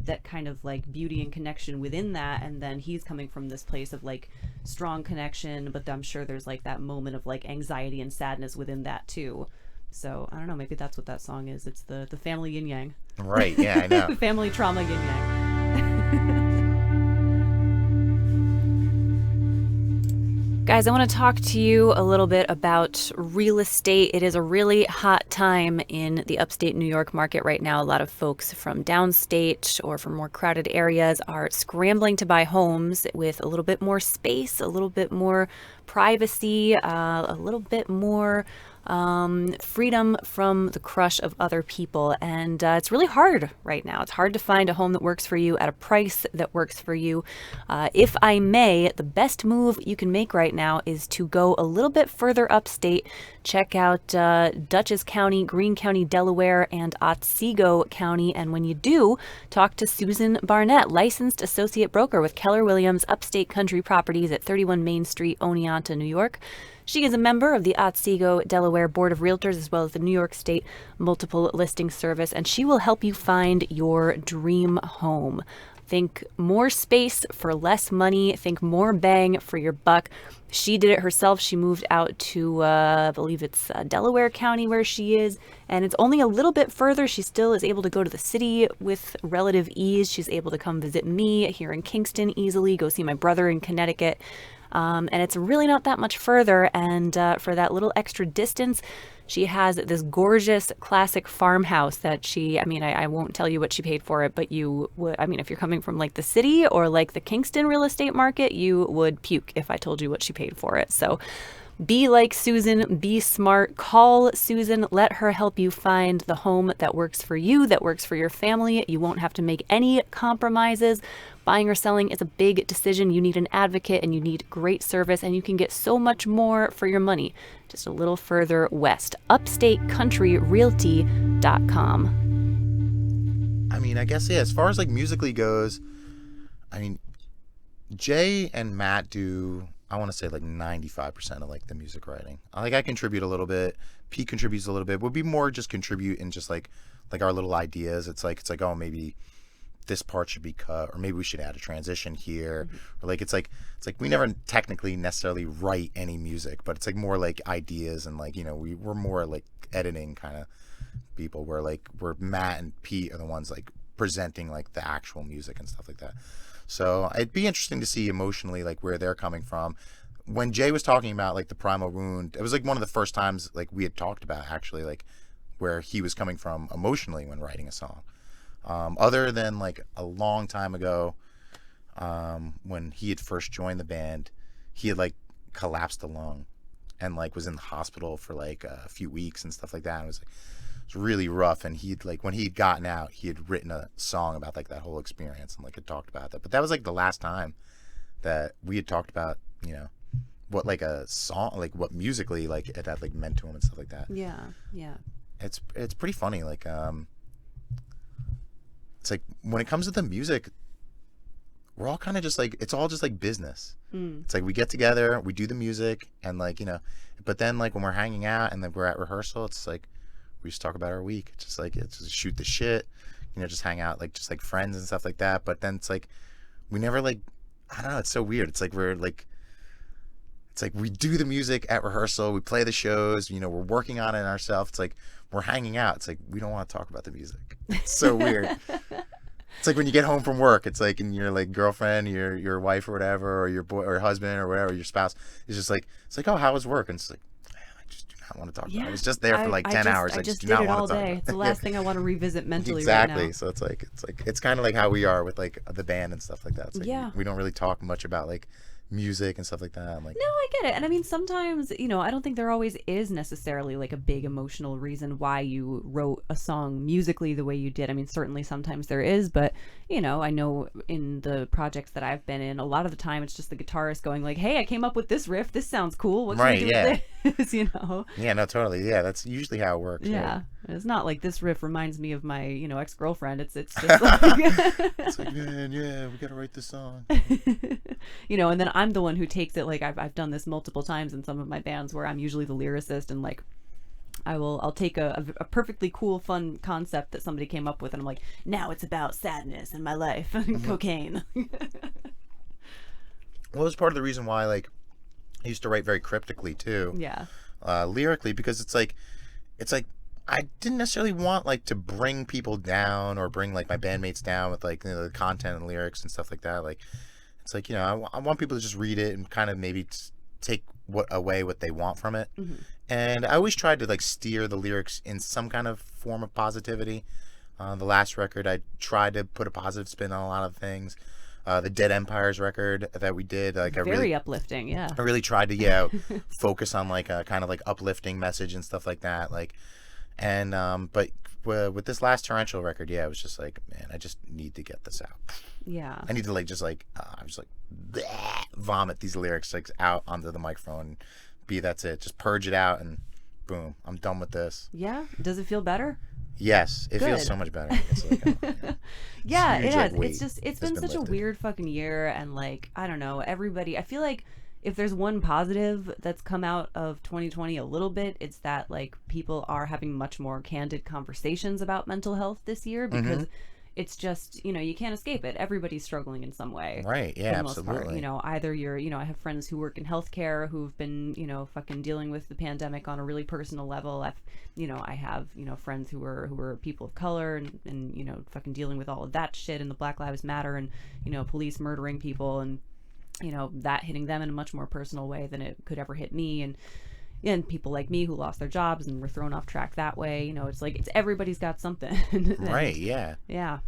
that kind of like beauty and connection within that, and then he's coming from this place of like strong connection, but I'm sure there's like that moment of like anxiety and sadness within that too. So I don't know, maybe that's what that song is. It's the family yin yang. Right, yeah, I know. Family trauma yin yang. Guys, I want to talk to you a little bit about real estate. It is a really hot time in the upstate New York market right now. A lot of folks from downstate or from more crowded areas are scrambling to buy homes with a little bit more space, a little bit more privacy, a little bit more freedom from the crush of other people. And it's really hard right now. It's hard to find a home that works for you at a price that works for you. If I may, the best move you can make right now is to go a little bit further upstate. Check out Dutchess County, Greene County, Delaware, and Otsego County. And when you do, talk to Susan Barnett, licensed associate broker with Keller Williams Upstate Country Properties at 31 Main Street, Oneonta, New York. She is a member of the Otsego, Delaware Board of Realtors, as well as the New York State Multiple Listing Service, and she will help you find your dream home. Think more space for less money. Think more bang for your buck. She did it herself. She moved out to, I believe it's Delaware County where she is, and it's only a little bit further. She still is able to go to the city with relative ease. She's able to come visit me here in Kingston easily, go see my brother in Connecticut. And it's really not that much further. And for that little extra distance, she has this gorgeous classic farmhouse that I won't tell you what she paid for it, but you would, if you're coming from like the city or like the Kingston real estate market, you would puke if I told you what she paid for it. So be like Susan, be smart, call Susan, let her help you find the home that works for you, that works for your family. You won't have to make any compromises. Buying or selling is a big decision. You need an advocate and you need great service, and you can get so much more for your money just a little further west. UpstateCountryRealty.com. I guess, yeah, as far as like musically goes, Jay and Matt do, I want to say like 95% of like the music writing. Like I contribute a little bit, Pete contributes a little bit. Would be more just contribute and just like our little ideas. It's like, oh, maybe this part should be cut, or maybe we should add a transition here. Or like it's like we never technically necessarily write any music, but it's like more like ideas, and like, you know, we're more like editing kind of people, where Matt and Pete are the ones like presenting like the actual music and stuff like that. So it'd be interesting to see emotionally like where they're coming from. When Jay was talking about like the primal wound, it was like one of the first times like we had talked about actually like where he was coming from emotionally when writing a song. Other than like a long time ago, when he had first joined the band, he had like collapsed a lung and like was in the hospital for like a few weeks and stuff like that. And it was really rough. And he'd like, when he'd gotten out, he had written a song about like that whole experience and like had talked about that. But that was like the last time that we had talked about, you know, what like a song, like what musically like it had like meant to him and stuff like that. Yeah. It's pretty funny. Like, it's like when it comes to the music, we're all kind of just like, it's all just like business. It's like we get together, we do the music, and like, you know, but then like when we're hanging out and then we're at rehearsal, it's like we just talk about our week. It's just like, it's just shoot the shit, you know, just hang out like just like friends and stuff like that. But then it's like we never like, I don't know, it's so weird. It's like we're like, it's like we do the music at rehearsal, we play the shows, you know, we're working on it ourselves. It's like we're hanging out. It's like, we don't want to talk about the music. It's so weird. It's like when you get home from work, it's like, and your like girlfriend, your wife or whatever, or your boy or husband or whatever, your spouse is just like, it's like, oh, how was work? And it's like, man, I just do not want to talk about it. I was just there for like 10 hours. I just do did not it want all to talk day. about it. It's the last thing I want to revisit mentally Exactly. right now. So it's kind of like how we are with like the band and stuff like that. It's like Yeah. we don't really talk much about like music and stuff like that. I'm like, No, I get it. And I mean, sometimes, you know, I don't think there always is necessarily like a big emotional reason why you wrote a song musically the way you did. I mean, certainly sometimes there is, but, you know, I know in the projects that I've been in, a lot of the time it's just the guitarist going like, hey, I came up with this riff. This sounds cool. What can we do with this? You know? Yeah, no, totally. Yeah, that's usually how it works. Yeah. Right? It's not like this riff reminds me of my, you know, ex-girlfriend. It's just like... It's like, man, yeah, we got to write this song. You know, and then I'm the one who takes it. Like I've done this multiple times in some of my bands where I'm usually the lyricist, and like I'll take a perfectly cool, fun concept that somebody came up with, and I'm like, now it's about sadness in my life and cocaine. Well, it was part of the reason why like I used to write very cryptically too. Yeah. Lyrically, because it's like I didn't necessarily want like to bring people down or bring like my bandmates down with like, you know, the content and lyrics and stuff like that. Like, it's like, you know, I want people to just read it and kind of maybe take away what they want from it. Mm-hmm. And I always tried to like steer the lyrics in some kind of form of positivity. The last record, I tried to put a positive spin on a lot of things. The Dead Empires record that we did, like Very uplifting, yeah. I really tried to focus on like a kind of like uplifting message and stuff like that. Like, and but with this last Torrential record, it was just like, man, I just need to get this out. Yeah. I need to like just like I'm just like bleh, vomit these lyrics like out onto the microphone. That's it. Just purge it out and boom, I'm done with this. Yeah. Does it feel better? Yes, it feels so much better. It's like, yeah, huge, it has. like, It's been such lifted. a weird fucking year, and like I don't know, everybody. I feel like if there's one positive that's come out of 2020 a little bit, it's that like people are having much more candid conversations about mental health this year, because it's just, you know, you can't escape it. Everybody's struggling in some way. Right. Yeah, for the most absolutely. part. You know, either you're, you know, I have friends who work in healthcare who've been, you know, fucking dealing with the pandemic on a really personal level. I have, you know, friends who were people of color and, you know, fucking dealing with all of that shit and the Black Lives Matter and, you know, police murdering people and, you know, that hitting them in a much more personal way than it could ever hit me. And people like me who lost their jobs and were thrown off track that way. You know, it's like everybody's got something. Right. Yeah. Yeah.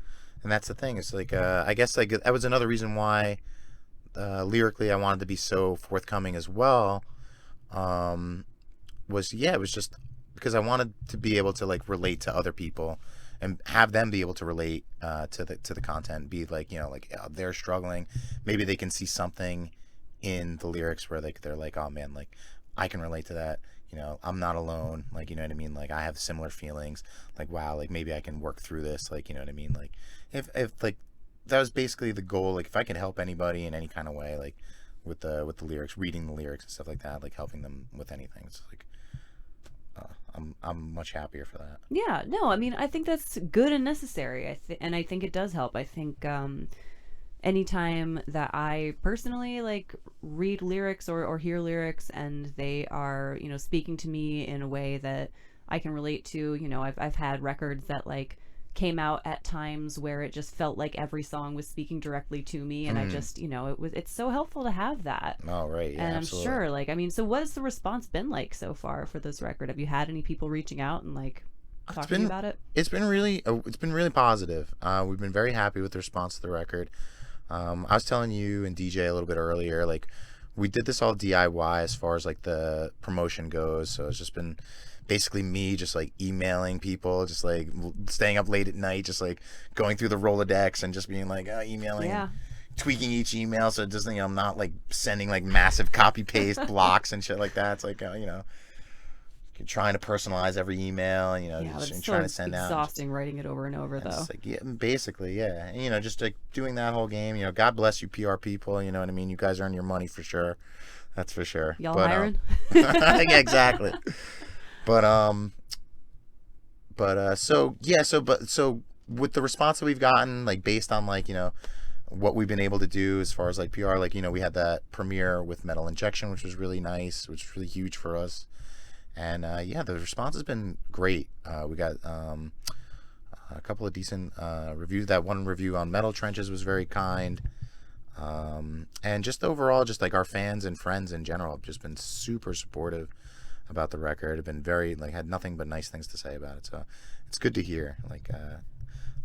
And that's the thing. It's like I guess like that was another reason why lyrically I wanted to be so forthcoming as well. It was just because I wanted to be able to like relate to other people and have them be able to relate to the content. Be like, you know, like they're struggling. Maybe they can see something in the lyrics where like they're like, oh man, like I can relate to that. You know, I'm not alone. Like, you know what I mean? Like I have similar feelings. Like, wow, like maybe I can work through this. Like, you know what I mean? Like if like that was basically the goal. Like if I could help anybody in any kind of way, like with the lyrics, reading the lyrics and stuff like that, like helping them with anything. It's like I'm much happier for that. Yeah, no, I mean, I think that's good and necessary. And I think it does help. I think anytime that I personally like read lyrics or hear lyrics and they are, you know, speaking to me in a way that I can relate to, you know, I've had records that like came out at times where it just felt like every song was speaking directly to me, and I just, you know, it's so helpful to have that. Oh, right. Yeah, and absolutely. I'm sure, like, I mean, so what has the response been like so far for this record? Have you had any people reaching out and like talking about it? It's been really positive. We've been very happy with the response to the record. I was telling you and DJ a little bit earlier, like we did this all DIY as far as like the promotion goes. So it's just been basically me just like emailing people, just like staying up late at night, just like going through the Rolodex and just being like emailing, tweaking each email so it doesn't, you know, I'm not like sending like massive copy paste blocks and shit like that. It's like you know, you're trying to personalize every email, and you know, just trying to send out. Exhausting writing it over and over, though. It's like, yeah, basically, yeah. And, you know, just like doing that whole game. You know, God bless you, PR people. You know what I mean? You guys earn your monwith for sure. That's for sure. Y'all hiring? Yeah, exactly. So with the response that we've gotten, like based on like, you know, what we've been able to do as far as like PR, like, you know, we had that premiere with Metal Injection, which was really nice, which was really huge for us. And yeah, the response has been great. We got a couple of decent reviews. That one review on Metal Trenches was very kind. And just overall, just like our fans and friends in general have just been super supportive about the record. Have been very, like, had nothing but nice things to say about it. So it's good to hear, like,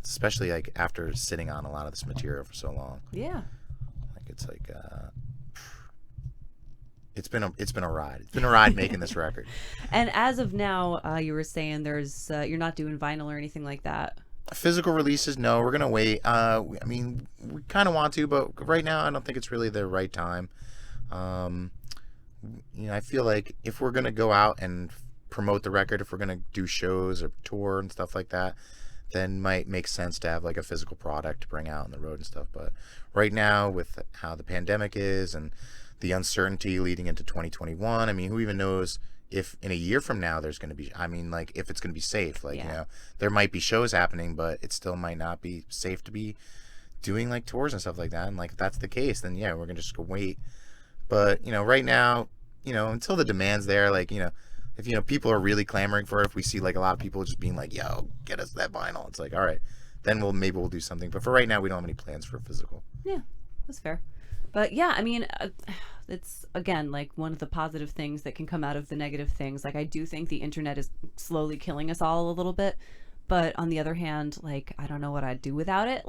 especially like after sitting on a lot of this material for so long. Yeah. Like, it's like it's been a ride. It's been a ride making this record. And as of now, you were saying there's you're not doing vinyl or anything like that. Physical releases, no, we're gonna wait. I mean, we kind of want to, but right now I don't think it's really the right time. You know, I feel like if we're gonna go out and promote the record, if we're gonna do shows or tour and stuff like that, then might make sense to have like a physical product to bring out on the road and stuff. But right now, with how the pandemic is and the uncertainty leading into 2021, I mean, who even knows if in a year from now there's going to be, I mean, like, if it's going to be safe. Like, Yeah. you know, there might be shows happening, but it still might not be safe to be doing like tours and stuff like that. And like, if that's the case, then yeah, we're going to just go wait. But, you know, right now, you know, until the demand's there, like, you know, if, you know, people are really clamoring for it, if we see like a lot of people just being like, yo, get us that vinyl, it's like, all right, then maybe we'll do something. But for right now, we don't have any plans for physical. Yeah, that's fair. But yeah, I mean, it's, again, like, one of the positive things that can come out of the negative things. Like, I do think the internet is slowly killing us all a little bit. But on the other hand, like, I don't know what I'd do without it.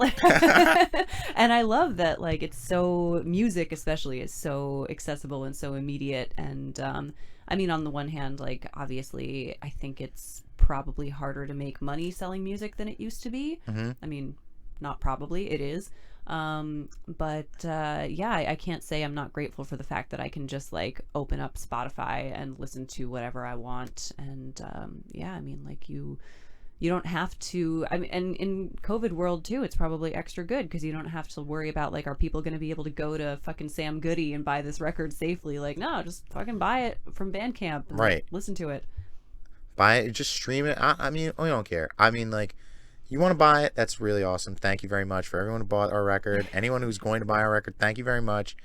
And I love that, like, it's so, music especially is so accessible and so immediate. And I mean, on the one hand, like, obviously, I think it's probably harder to make money selling music than it used to be. Mm-hmm. I mean, not probably, it is. But yeah, I can't say I'm not grateful for the fact that I can just, like, open up Spotify and listen to whatever I want. And yeah, I mean, like, you don't have to, I mean, and in COVID world too, it's probably extra good because you don't have to worry about, like, are people going to be able to go to fucking Sam Goody and buy this record safely? Like, no, just fucking buy it from Bandcamp and Right. listen to it. Buy it, just stream it. I mean, we don't care. I mean, like, you want to buy it, that's really awesome. Thank you very much for everyone who bought our record. Anyone who's going to buy our record, thank you very much.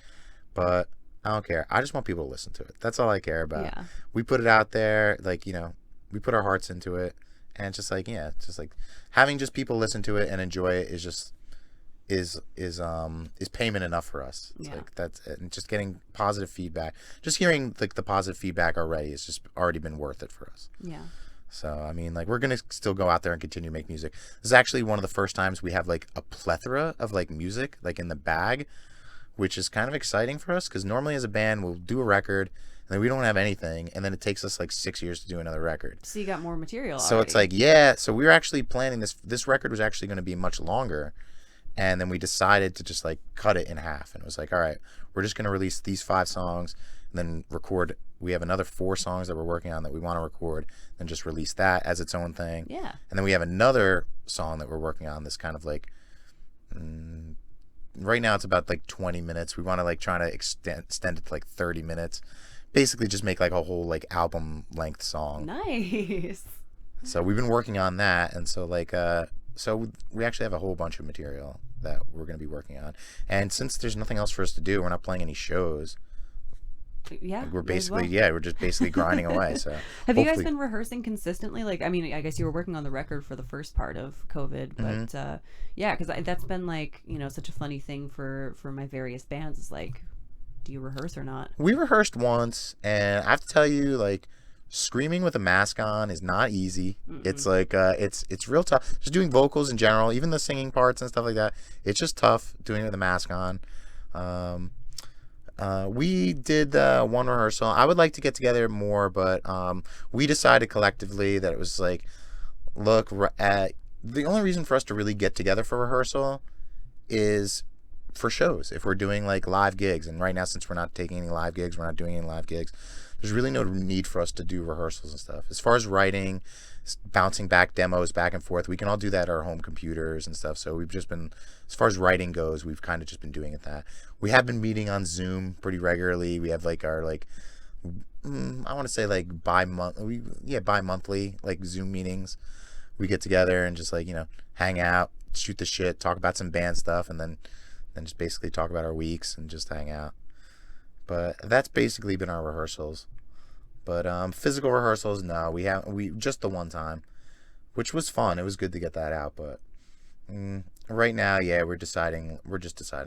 But I don't care. I just want people to listen to it. That's all I care about. Yeah. We put it out there, like, you know, we put our hearts into it. And it's just like, yeah, just like having just people listen to it and enjoy it is just is payment enough for us. It's Yeah. like that's it. And just getting positive feedback, just hearing like the positive feedback already has just already been worth it for us. Yeah. So I mean, like, we're gonna still go out there and continue to make music. This is actually one of the first times we have like a plethora of like music like in the bag, which is kind of exciting for us because normally as a band we'll do a record and then we don't have anything, and then it takes us like 6 years to do another record. So you got more material So already. it's like, yeah. So we were actually planning this record was actually going to be much longer, and then we decided to just like cut it in half, and it was like, all right, we're just going to release these 5 songs and then record. We have another 4 songs that we're working on that we want to record, and just release that as its own thing. Yeah. And then we have another song that we're working on, this kind of like right now it's about like 20 minutes. We want to like try to extend it to like 30 minutes. Basically just make like a whole like album length song. Nice. So we've been working on that, and so like so we actually have a whole bunch of material that we're going to be working on. And since there's nothing else for us to do, we're not playing any shows. Yeah. Like, we're might as well. basically we're just basically grinding away. So Have you guys hopefully- been rehearsing consistently? Like, I mean, I guess you were working on the record for the first part of COVID, but yeah, because that's been like, you know, such a funny thing for my various bands. Is like, do you rehearse or not? We rehearsed once, and I have to tell you, like, screaming with a mask on is not easy. It's like it's real tough. Just doing vocals in general, even the singing parts and stuff like that. It's just tough doing it with a mask on. We did one rehearsal. I would like to get together more, but we decided collectively that it was like, look, the only reason for us to really get together for rehearsal is for shows. If we're doing like live gigs, and right now since we're not taking any live gigs, we're not doing any live gigs, there's really no need for us to do rehearsals and stuff. As far as writing, bouncing back demos back and forth, we can all do that at our home computers and stuff. So we've just been, as far as writing goes, we've kind of just been doing it that. We have been meeting on Zoom pretty regularly. We have like our like I want to say like bi-monthly like Zoom meetings. We get together and just like, you know, hang out, shoot the shit, talk about some band stuff, and then just basically talk about our weeks and just hang out. But that's basically been our rehearsals. But physical rehearsals, no, we just the one time, which was fun. It was good to get that out, but right now, yeah, we're just deciding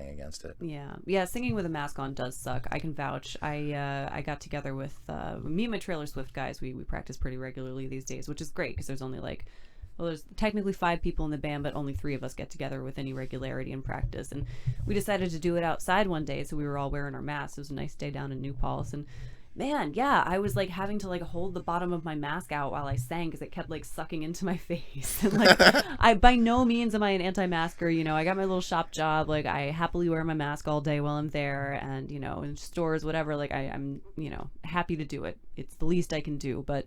against it. Yeah, singing with a mask on does suck. I can vouch. I got together with me and my Trailer Swift guys. We practice pretty regularly these days, which is great because there's only there's technically 5 people in the band, but only 3 of us get together with any regularity in practice. And we decided to do it outside one day, so we were all wearing our masks. It was a nice day down in New Paltz, and man, yeah, I was like having to like hold the bottom of my mask out while I sang because it kept like sucking into my face. And like, I by no means am I an anti-masker. You know, I got my little shop job. Like, I happily wear my mask all day while I'm there, and you know, in stores, whatever. Like, I'm you know happy to do it. It's the least I can do, but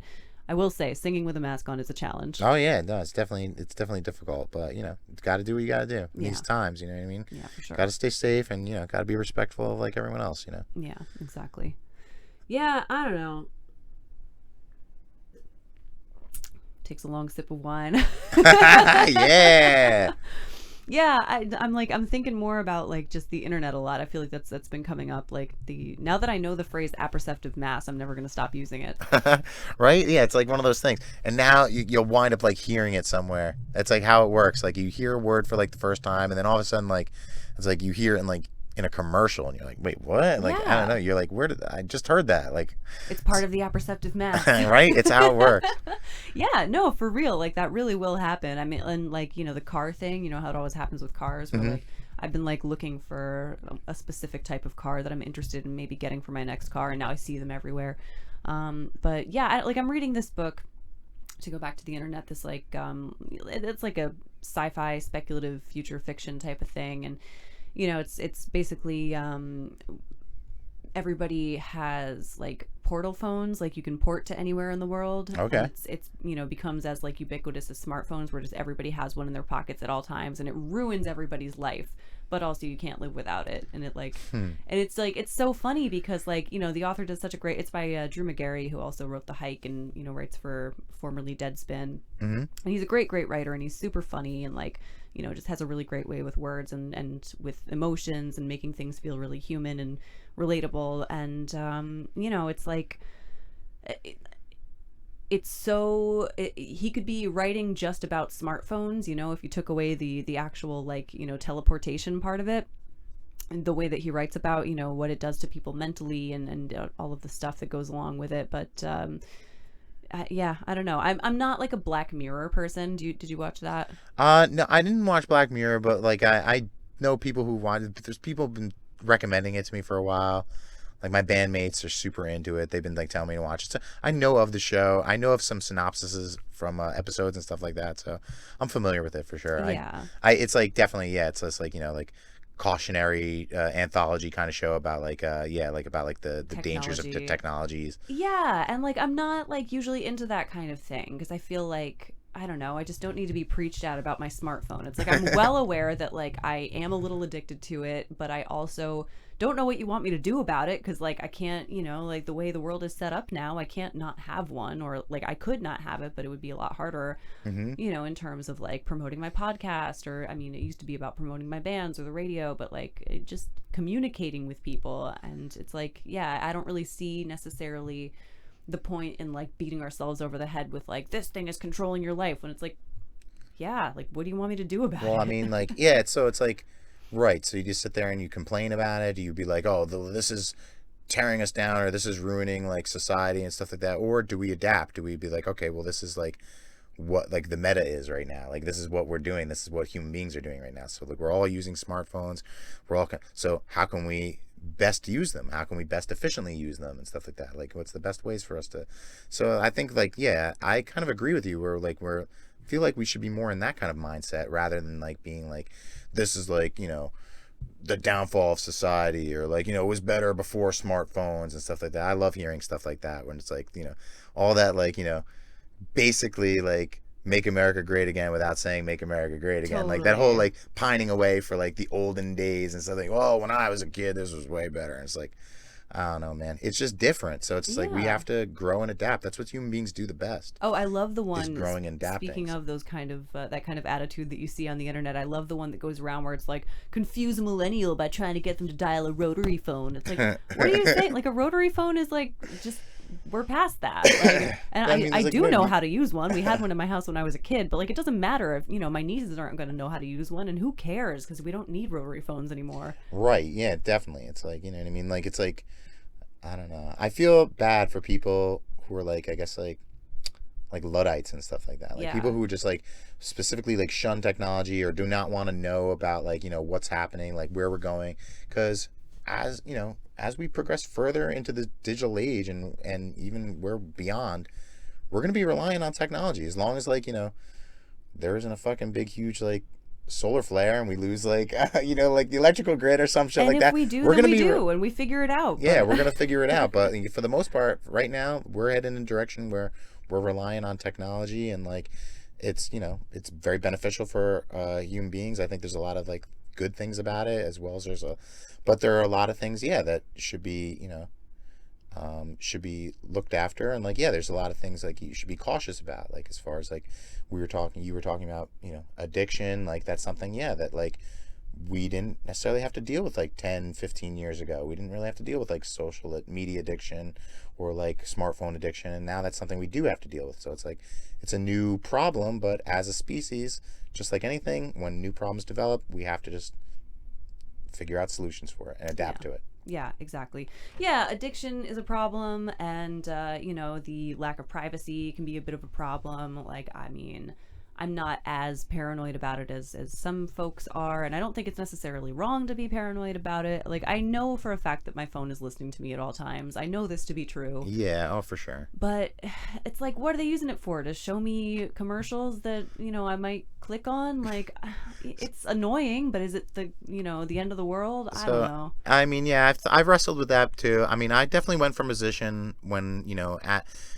I will say, singing with a mask on is a challenge. Oh yeah, no, it's definitely difficult, but you know, you got to do what you got to do in these times. You know what I mean? Yeah, for sure. Got to stay safe, and you know, got to be respectful of like everyone else. You know? Yeah, exactly. Yeah, I don't know. Takes a long sip of wine. Yeah. Yeah, I'm thinking more about like just the internet a lot. I feel like that's been coming up. Like now that I know the phrase apperceptive mass, I'm never gonna stop using it. Right? Yeah, it's like one of those things. And now you'll wind up like hearing it somewhere. It's like how it works. Like you hear a word for like the first time, and then all of a sudden like it's like you hear it in a commercial, and you're like, wait, what? Like I don't know. You're like, where did I just heard that? Like it's part of the apperceptive mass. Right? It's how it works. Yeah, no, for real. Like that really will happen. I mean, and like, you know, the car thing, you know how it always happens with cars where like I've been like looking for a specific type of car that I'm interested in maybe getting for my next car, and now I see them everywhere. But yeah, I'm reading this book, to go back to the internet, this like it's like a sci-fi speculative future fiction type of thing, and you know, it's basically everybody has like portal phones, like you can port to anywhere in the world. Okay. It's you know, becomes as like ubiquitous as smartphones, where just everybody has one in their pockets at all times, and it ruins everybody's life, but also you can't live without it. And it like and it's like, it's so funny because like, you know, the author does such a great, it's by Drew McGarry, who also wrote The Hike and, you know, writes for formerly Deadspin. And he's a great writer, and he's super funny, and like, you know, just has a really great way with words and with emotions and making things feel really human and relatable. And you know, it's like he could be writing just about smartphones, you know, if you took away the actual like, you know, teleportation part of it, and the way that he writes about, you know, what it does to people mentally and all of the stuff that goes along with it. But yeah, I don't know. I'm not like a Black Mirror person. Did you watch that? No, I didn't watch Black Mirror, but like I know people who wanted. There's people who've been recommending it to me for a while. Like my bandmates are super into it. They've been like telling me to watch it. So I know of the show. I know of some synopsises from episodes and stuff like that. So I'm familiar with it for sure. Yeah. It's like definitely, yeah. It's just like, you know, like cautionary anthology kind of show about like like about like the dangers of the technologies. Yeah, and like I'm not like usually into that kind of thing because I feel like, I don't know, I just don't need to be preached at about my smartphone. It's like I'm well aware that like I am a little addicted to it, but I also don't know what you want me to do about it, because like I can't, you know, like the way the world is set up now, I can't not have one, or like I could not have it, but it would be a lot harder, you know, in terms of like promoting my podcast, or I mean, it used to be about promoting my bands or the radio, but like just communicating with people. And it's like, yeah, I don't really see necessarily the point in like beating ourselves over the head with like, this thing is controlling your life, when it's like, yeah, like what do you want me to do about it? Well, I mean, like, yeah, it's like, right, so you just sit there and you complain about it. You'd be like, oh, this is tearing us down, or this is ruining like society and stuff like that. Or do we adapt? Do we be like, okay, well, this is like what like the meta is right now. Like this is what we're doing. This is what human beings are doing right now. So like we're all using smartphones. So how can we best use them? How can we best efficiently use them and stuff like that? Like what's the best ways for us to? So I think like, yeah, I kind of agree with you. We're feel like we should be more in that kind of mindset rather than like being like, this is like, you know, the downfall of society, or like, you know, it was better before smartphones and stuff like that. I love hearing stuff like that when it's like, you know, all that like, you know, basically like make America great again without saying make America great again. Totally. Like that whole like pining away for like the olden days and stuff like, oh, when I was a kid, this was way better. And it's like, I don't know, man. It's just different. So it's like we have to grow and adapt. That's what human beings do the best. Oh, I love the one growing and adapting. Speaking of those kind of that kind of attitude that you see on the internet, I love the one that goes around where it's like, confuse a millennial by trying to get them to dial a rotary phone. It's like, what are you saying? Like a rotary phone is like just we're past that. Like, and I do know how to use one. We had one in my house when I was a kid, but like it doesn't matter if my nieces aren't going to know how to use one, and who cares, because we don't need rotary phones anymore. Right? Yeah, definitely. It's like, you know what I mean. Like it's like, I don't know. I feel bad for people who are like, I guess like Luddites and stuff like that. Like people who just like specifically like shun technology or do not want to know about like, what's happening, like where we're going. Because as we progress further into the digital age and even we're beyond, we're going to be relying on technology as long as like, there isn't a fucking big, huge like solar flare and we lose like, like the electrical grid or some shit like that. And if we do, then we do, and we figure it out. Yeah, we're going to figure it out. But for the most part, right now, we're heading in a direction where we're relying on technology, and like it's it's very beneficial for human beings. I think there's a lot of like good things about it, as well as but there are a lot of things that should be should be looked after, and like there's a lot of things like you should be cautious about, like as far as like you were talking about addiction. Like that's something that like we didn't necessarily have to deal with like 10-15 years ago. We didn't really have to deal with like social media addiction or like smartphone addiction, and now that's something we do have to deal with. So it's like it's a new problem, but as a species, just like anything, when new problems develop, we have to just figure out solutions for it and adapt to it. Yeah, exactly. Yeah, addiction is a problem, and the lack of privacy can be a bit of a problem. Like, I mean, I'm not as paranoid about it as some folks are, and I don't think it's necessarily wrong to be paranoid about it. Like, I know for a fact that my phone is listening to me at all times. I know this to be true. Yeah, oh, for sure. But it's like, what are they using it for? To show me commercials that, I might click on? Like, it's annoying, but is it the end of the world? I don't know. I mean, yeah, I've wrestled with that too. I mean, I definitely went from a position when,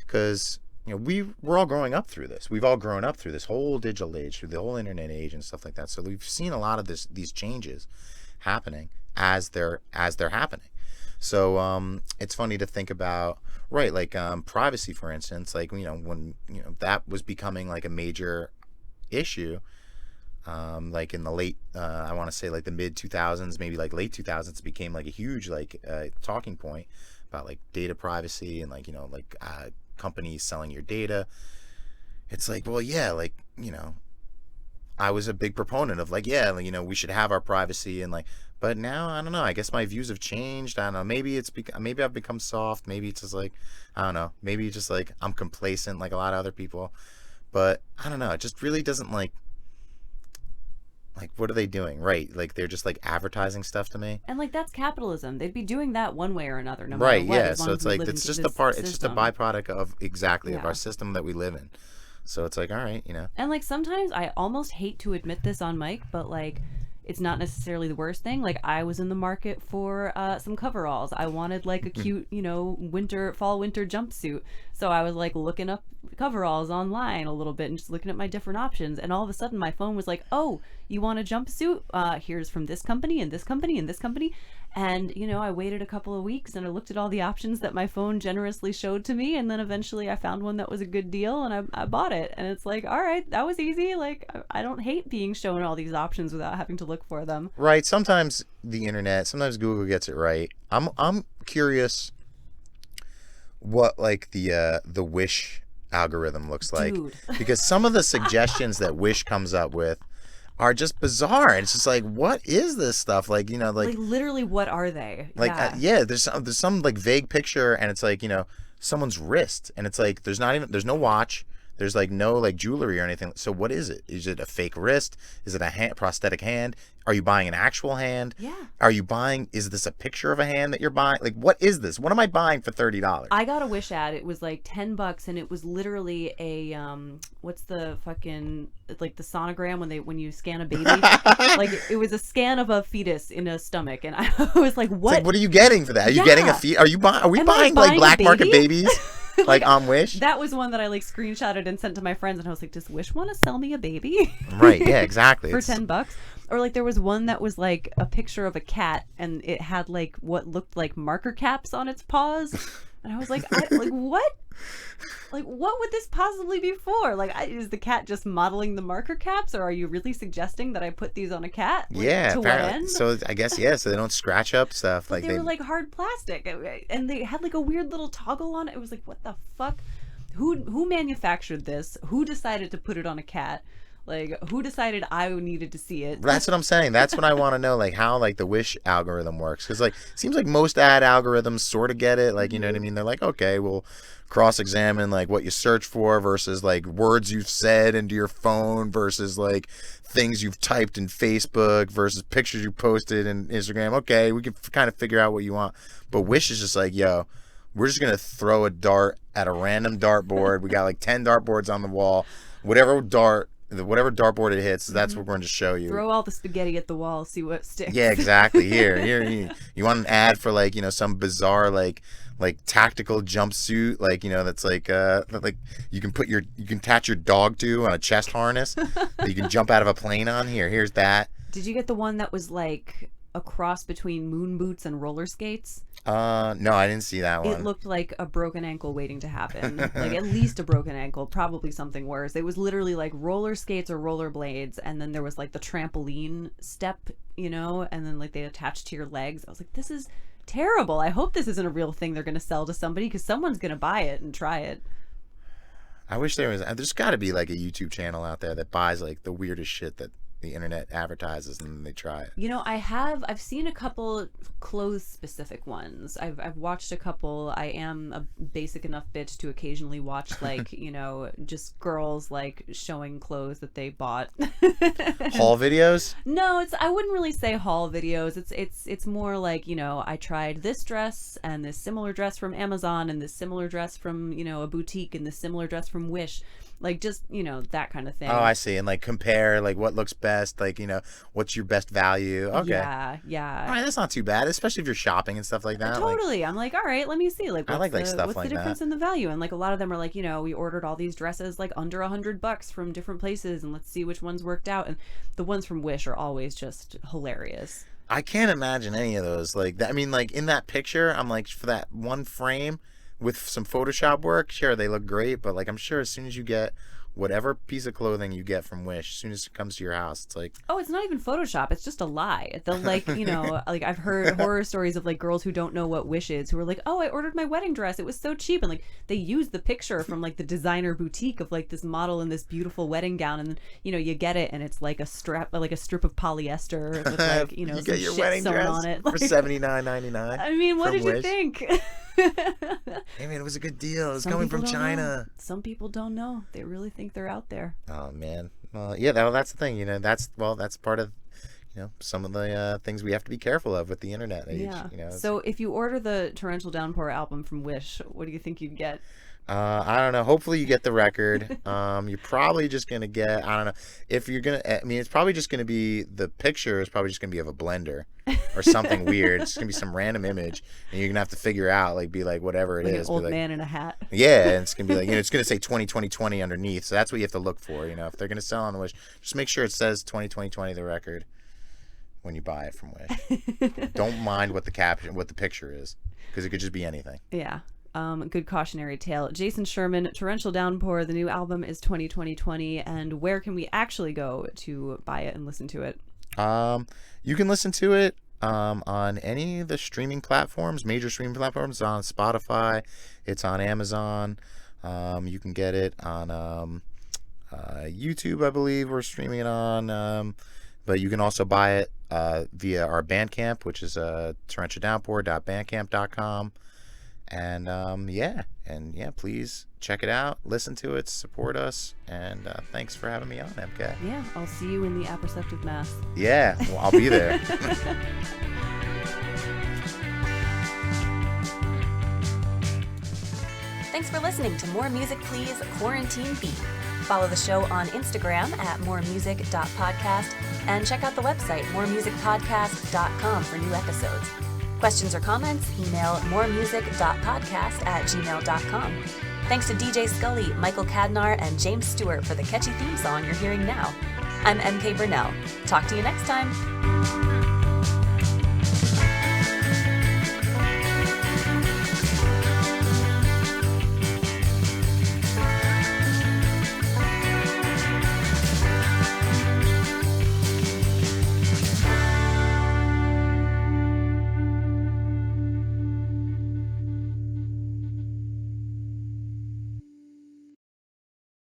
because we're all growing up through this. We've all grown up through this whole digital age, through the whole internet age and stuff like that. So we've seen a lot of these changes happening as they're happening. So it's funny to think about, right? Like privacy, for instance. Like when that was becoming like a major issue. Like in the late, I want to say like the mid 2000s, maybe like late 2000s, it became like a huge like talking point about like data privacy and like companies selling your data. It's like, well, yeah, like I was a big proponent of like, we should have our privacy, and like, but now I don't know, I guess my views have changed. I don't know, maybe maybe I've become soft, maybe it's just like, I don't know, maybe just like I'm complacent like a lot of other people, but I don't know, it just really doesn't like what are they doing, right? Like they're just like advertising stuff to me, and like that's capitalism. They'd be doing that one way or another, no matter right? What, Yeah, so it's like it's just a part. System. It's just a byproduct of of our system that we live in. So it's like, all right, And like sometimes I almost hate to admit this on mic, but like it's not necessarily the worst thing. Like I was in the market for some coveralls. I wanted like a cute, fall winter jumpsuit. So I was like looking up coveralls online a little bit and just looking at my different options. And all of a sudden my phone was like, oh, you want a jumpsuit? Here's from this company and this company and this company. And, I waited a couple of weeks and I looked at all the options that my phone generously showed to me. And then eventually I found one that was a good deal and I bought it. And it's like, all right, that was easy. Like, I don't hate being shown all these options without having to look for them. Right. Sometimes the internet, sometimes Google gets it right. I'm curious what like the Wish algorithm looks like. Dude. Because some of the suggestions that Wish comes up with are just bizarre. It's just like, what is this stuff? Like, like literally, what are they? Like, there's some like vague picture, and it's like, someone's wrist, and it's like there's no watch, there's like no like jewelry or anything. So what is it? Is it a fake wrist? Is it a prosthetic hand? Are you buying an actual hand? Yeah. Is this a picture of a hand that you're buying? Like, what is this? What am I buying for $30? I got a Wish ad. It was like $10, and it was literally a what's the fucking, like the sonogram when you scan a baby? Like it was a scan of a fetus in a stomach, and I was like, what? It's like, what are you getting for that? Are you getting a fetus? Are we buying like black market babies? Like on Wish? That was one that I like screenshotted and sent to my friends, and I was like, does Wish want to sell me a baby? Right, yeah, exactly. For $10? Or like there was one that was like a picture of a cat, and it had like what looked like marker caps on its paws. And I was like, like what? Like, what would this possibly be for? Like, is the cat just modeling the marker caps, or are you really suggesting that I put these on a cat? Like, Yeah, to what apparently. end? So I guess, so they don't scratch up stuff. But they were like hard plastic, and they had like a weird little toggle on it. It was like, what the fuck? Who manufactured this? Who decided to put it on a cat? Like, who decided I needed to see it? That's what I'm saying. That's what I want to know, like, how, like, the Wish algorithm works. Because, like, it seems like most ad algorithms sort of get it. Like, you know what I mean? They're like, okay, we'll cross-examine, like, what you search for versus, like, words you've said into your phone versus, like, things you've typed in Facebook versus pictures you posted in Instagram. Okay, we can kind of figure out what you want. But Wish is just like, yo, we're just going to throw a dart at a random dartboard. We got, like, 10 dartboards on the wall. Whatever dartboard it hits, that's what we're going to show you. Throw all the spaghetti at the wall, see what sticks. Yeah, exactly. Here. You want an ad for, like, you know, some bizarre, like tactical jumpsuit, like, you know, that's like you can attach your dog to on a chest harness that you can jump out of a plane on. Here's that. Did you get the one that was like a cross between moon boots and roller skates? No, I didn't see that one. It looked like a broken ankle waiting to happen. Like, at least a broken ankle, probably something worse. It was literally like roller skates or roller blades, and then there was like the trampoline step, you know, and then like they attached to your legs. I was like, this is terrible. I hope this isn't a real thing they're going to sell to somebody, because someone's going to buy it and try it. I wish there's got to be like a YouTube channel out there that buys like the weirdest shit that the internet advertises and then they try it. You know, I've seen a couple clothes specific ones. I've watched a couple. I am a basic enough bitch to occasionally watch, like, you know, just girls like showing clothes that they bought. Haul videos? No, I wouldn't really say haul videos. It's more like, you know, I tried this dress and this similar dress from Amazon and this similar dress from, you know, a boutique and this similar dress from Wish. Like, just, you know, that kind of thing. Oh, I see. And like compare like what looks best, like, you know, what's your best value. Okay. Yeah. All right, that's not too bad, especially if you're shopping and stuff like that. Totally. Like, I'm like, all right, let me see. Like, I like stuff what's like the difference that. in the value? And like a lot of them are like, you know, we ordered all these dresses like under $100 from different places, and let's see which ones worked out. And the ones from Wish are always just hilarious. I can't imagine any of those. Like, I mean, like in that picture, I'm like, for that one frame with some Photoshop work, sure, they look great, but like I'm sure as soon as you get whatever piece of clothing you get from Wish, as soon as it comes to your house, it's like, oh, it's not even Photoshop, it's just a lie. They'll like, you know, like I've heard horror stories of like girls who don't know what Wish is, who are like, oh, I ordered my wedding dress, it was so cheap, and like they use the picture from like the designer boutique of like this model in this beautiful wedding gown, and then, you know, you get it and it's like a strip of polyester with like, you know, you some get your shit wedding sewn dress on it for like, $79.99. I mean, what did Wish. you think? Hey man, it was a good deal. It's coming from China. Some people don't know. They really think they're out there. Oh man, yeah, that's the thing. You know, that's part of, you know, some of the things we have to be careful of with the internet age. Yeah. You know, So if you order the Torrential Downpour album from Wish, what do you think you'd get? I don't know. Hopefully you get the record. You're probably just gonna get, I don't know, if you're gonna, I mean, it's probably just gonna be, the picture is probably just gonna be of a blender or something weird. It's gonna be some random image, and you're gonna have to figure out, like, be like whatever it Like is. an old be like, man in a hat. yeah, and it's gonna be like, you know, it's gonna say 2020 underneath. So that's what you have to look for. You know, if they're gonna sell on Wish, just make sure it says 2020 the record when you buy it from Wish. Don't mind what the caption, what the picture is, because it could just be anything. Yeah. Good cautionary tale. Jason Sherman, Torrential Downpour, the new album is 2020, and where can we actually go to buy it and listen to it? You can listen to it on any of the streaming platforms, major streaming platforms. It's on Spotify, it's on Amazon. You can get it on YouTube, I believe we're streaming it on. But you can also buy it via our Bandcamp, which is torrentialdownpour.bandcamp.com. And yeah, please check it out, listen to it, support us, and thanks for having me on, MK. Yeah, I'll see you in the apperceptive mass. Yeah, well, I'll be there. Thanks for listening to More Music Please Quarantine Beat. Follow the show on Instagram at moremusic.podcast and check out the website moremusicpodcast.com for new episodes. Questions or comments, email moremusic.podcast@gmail.com. Thanks to DJ Scully, Michael Cadnar, and James Stewart for the catchy theme song you're hearing now. I'm MK Burnell. Talk to you next time.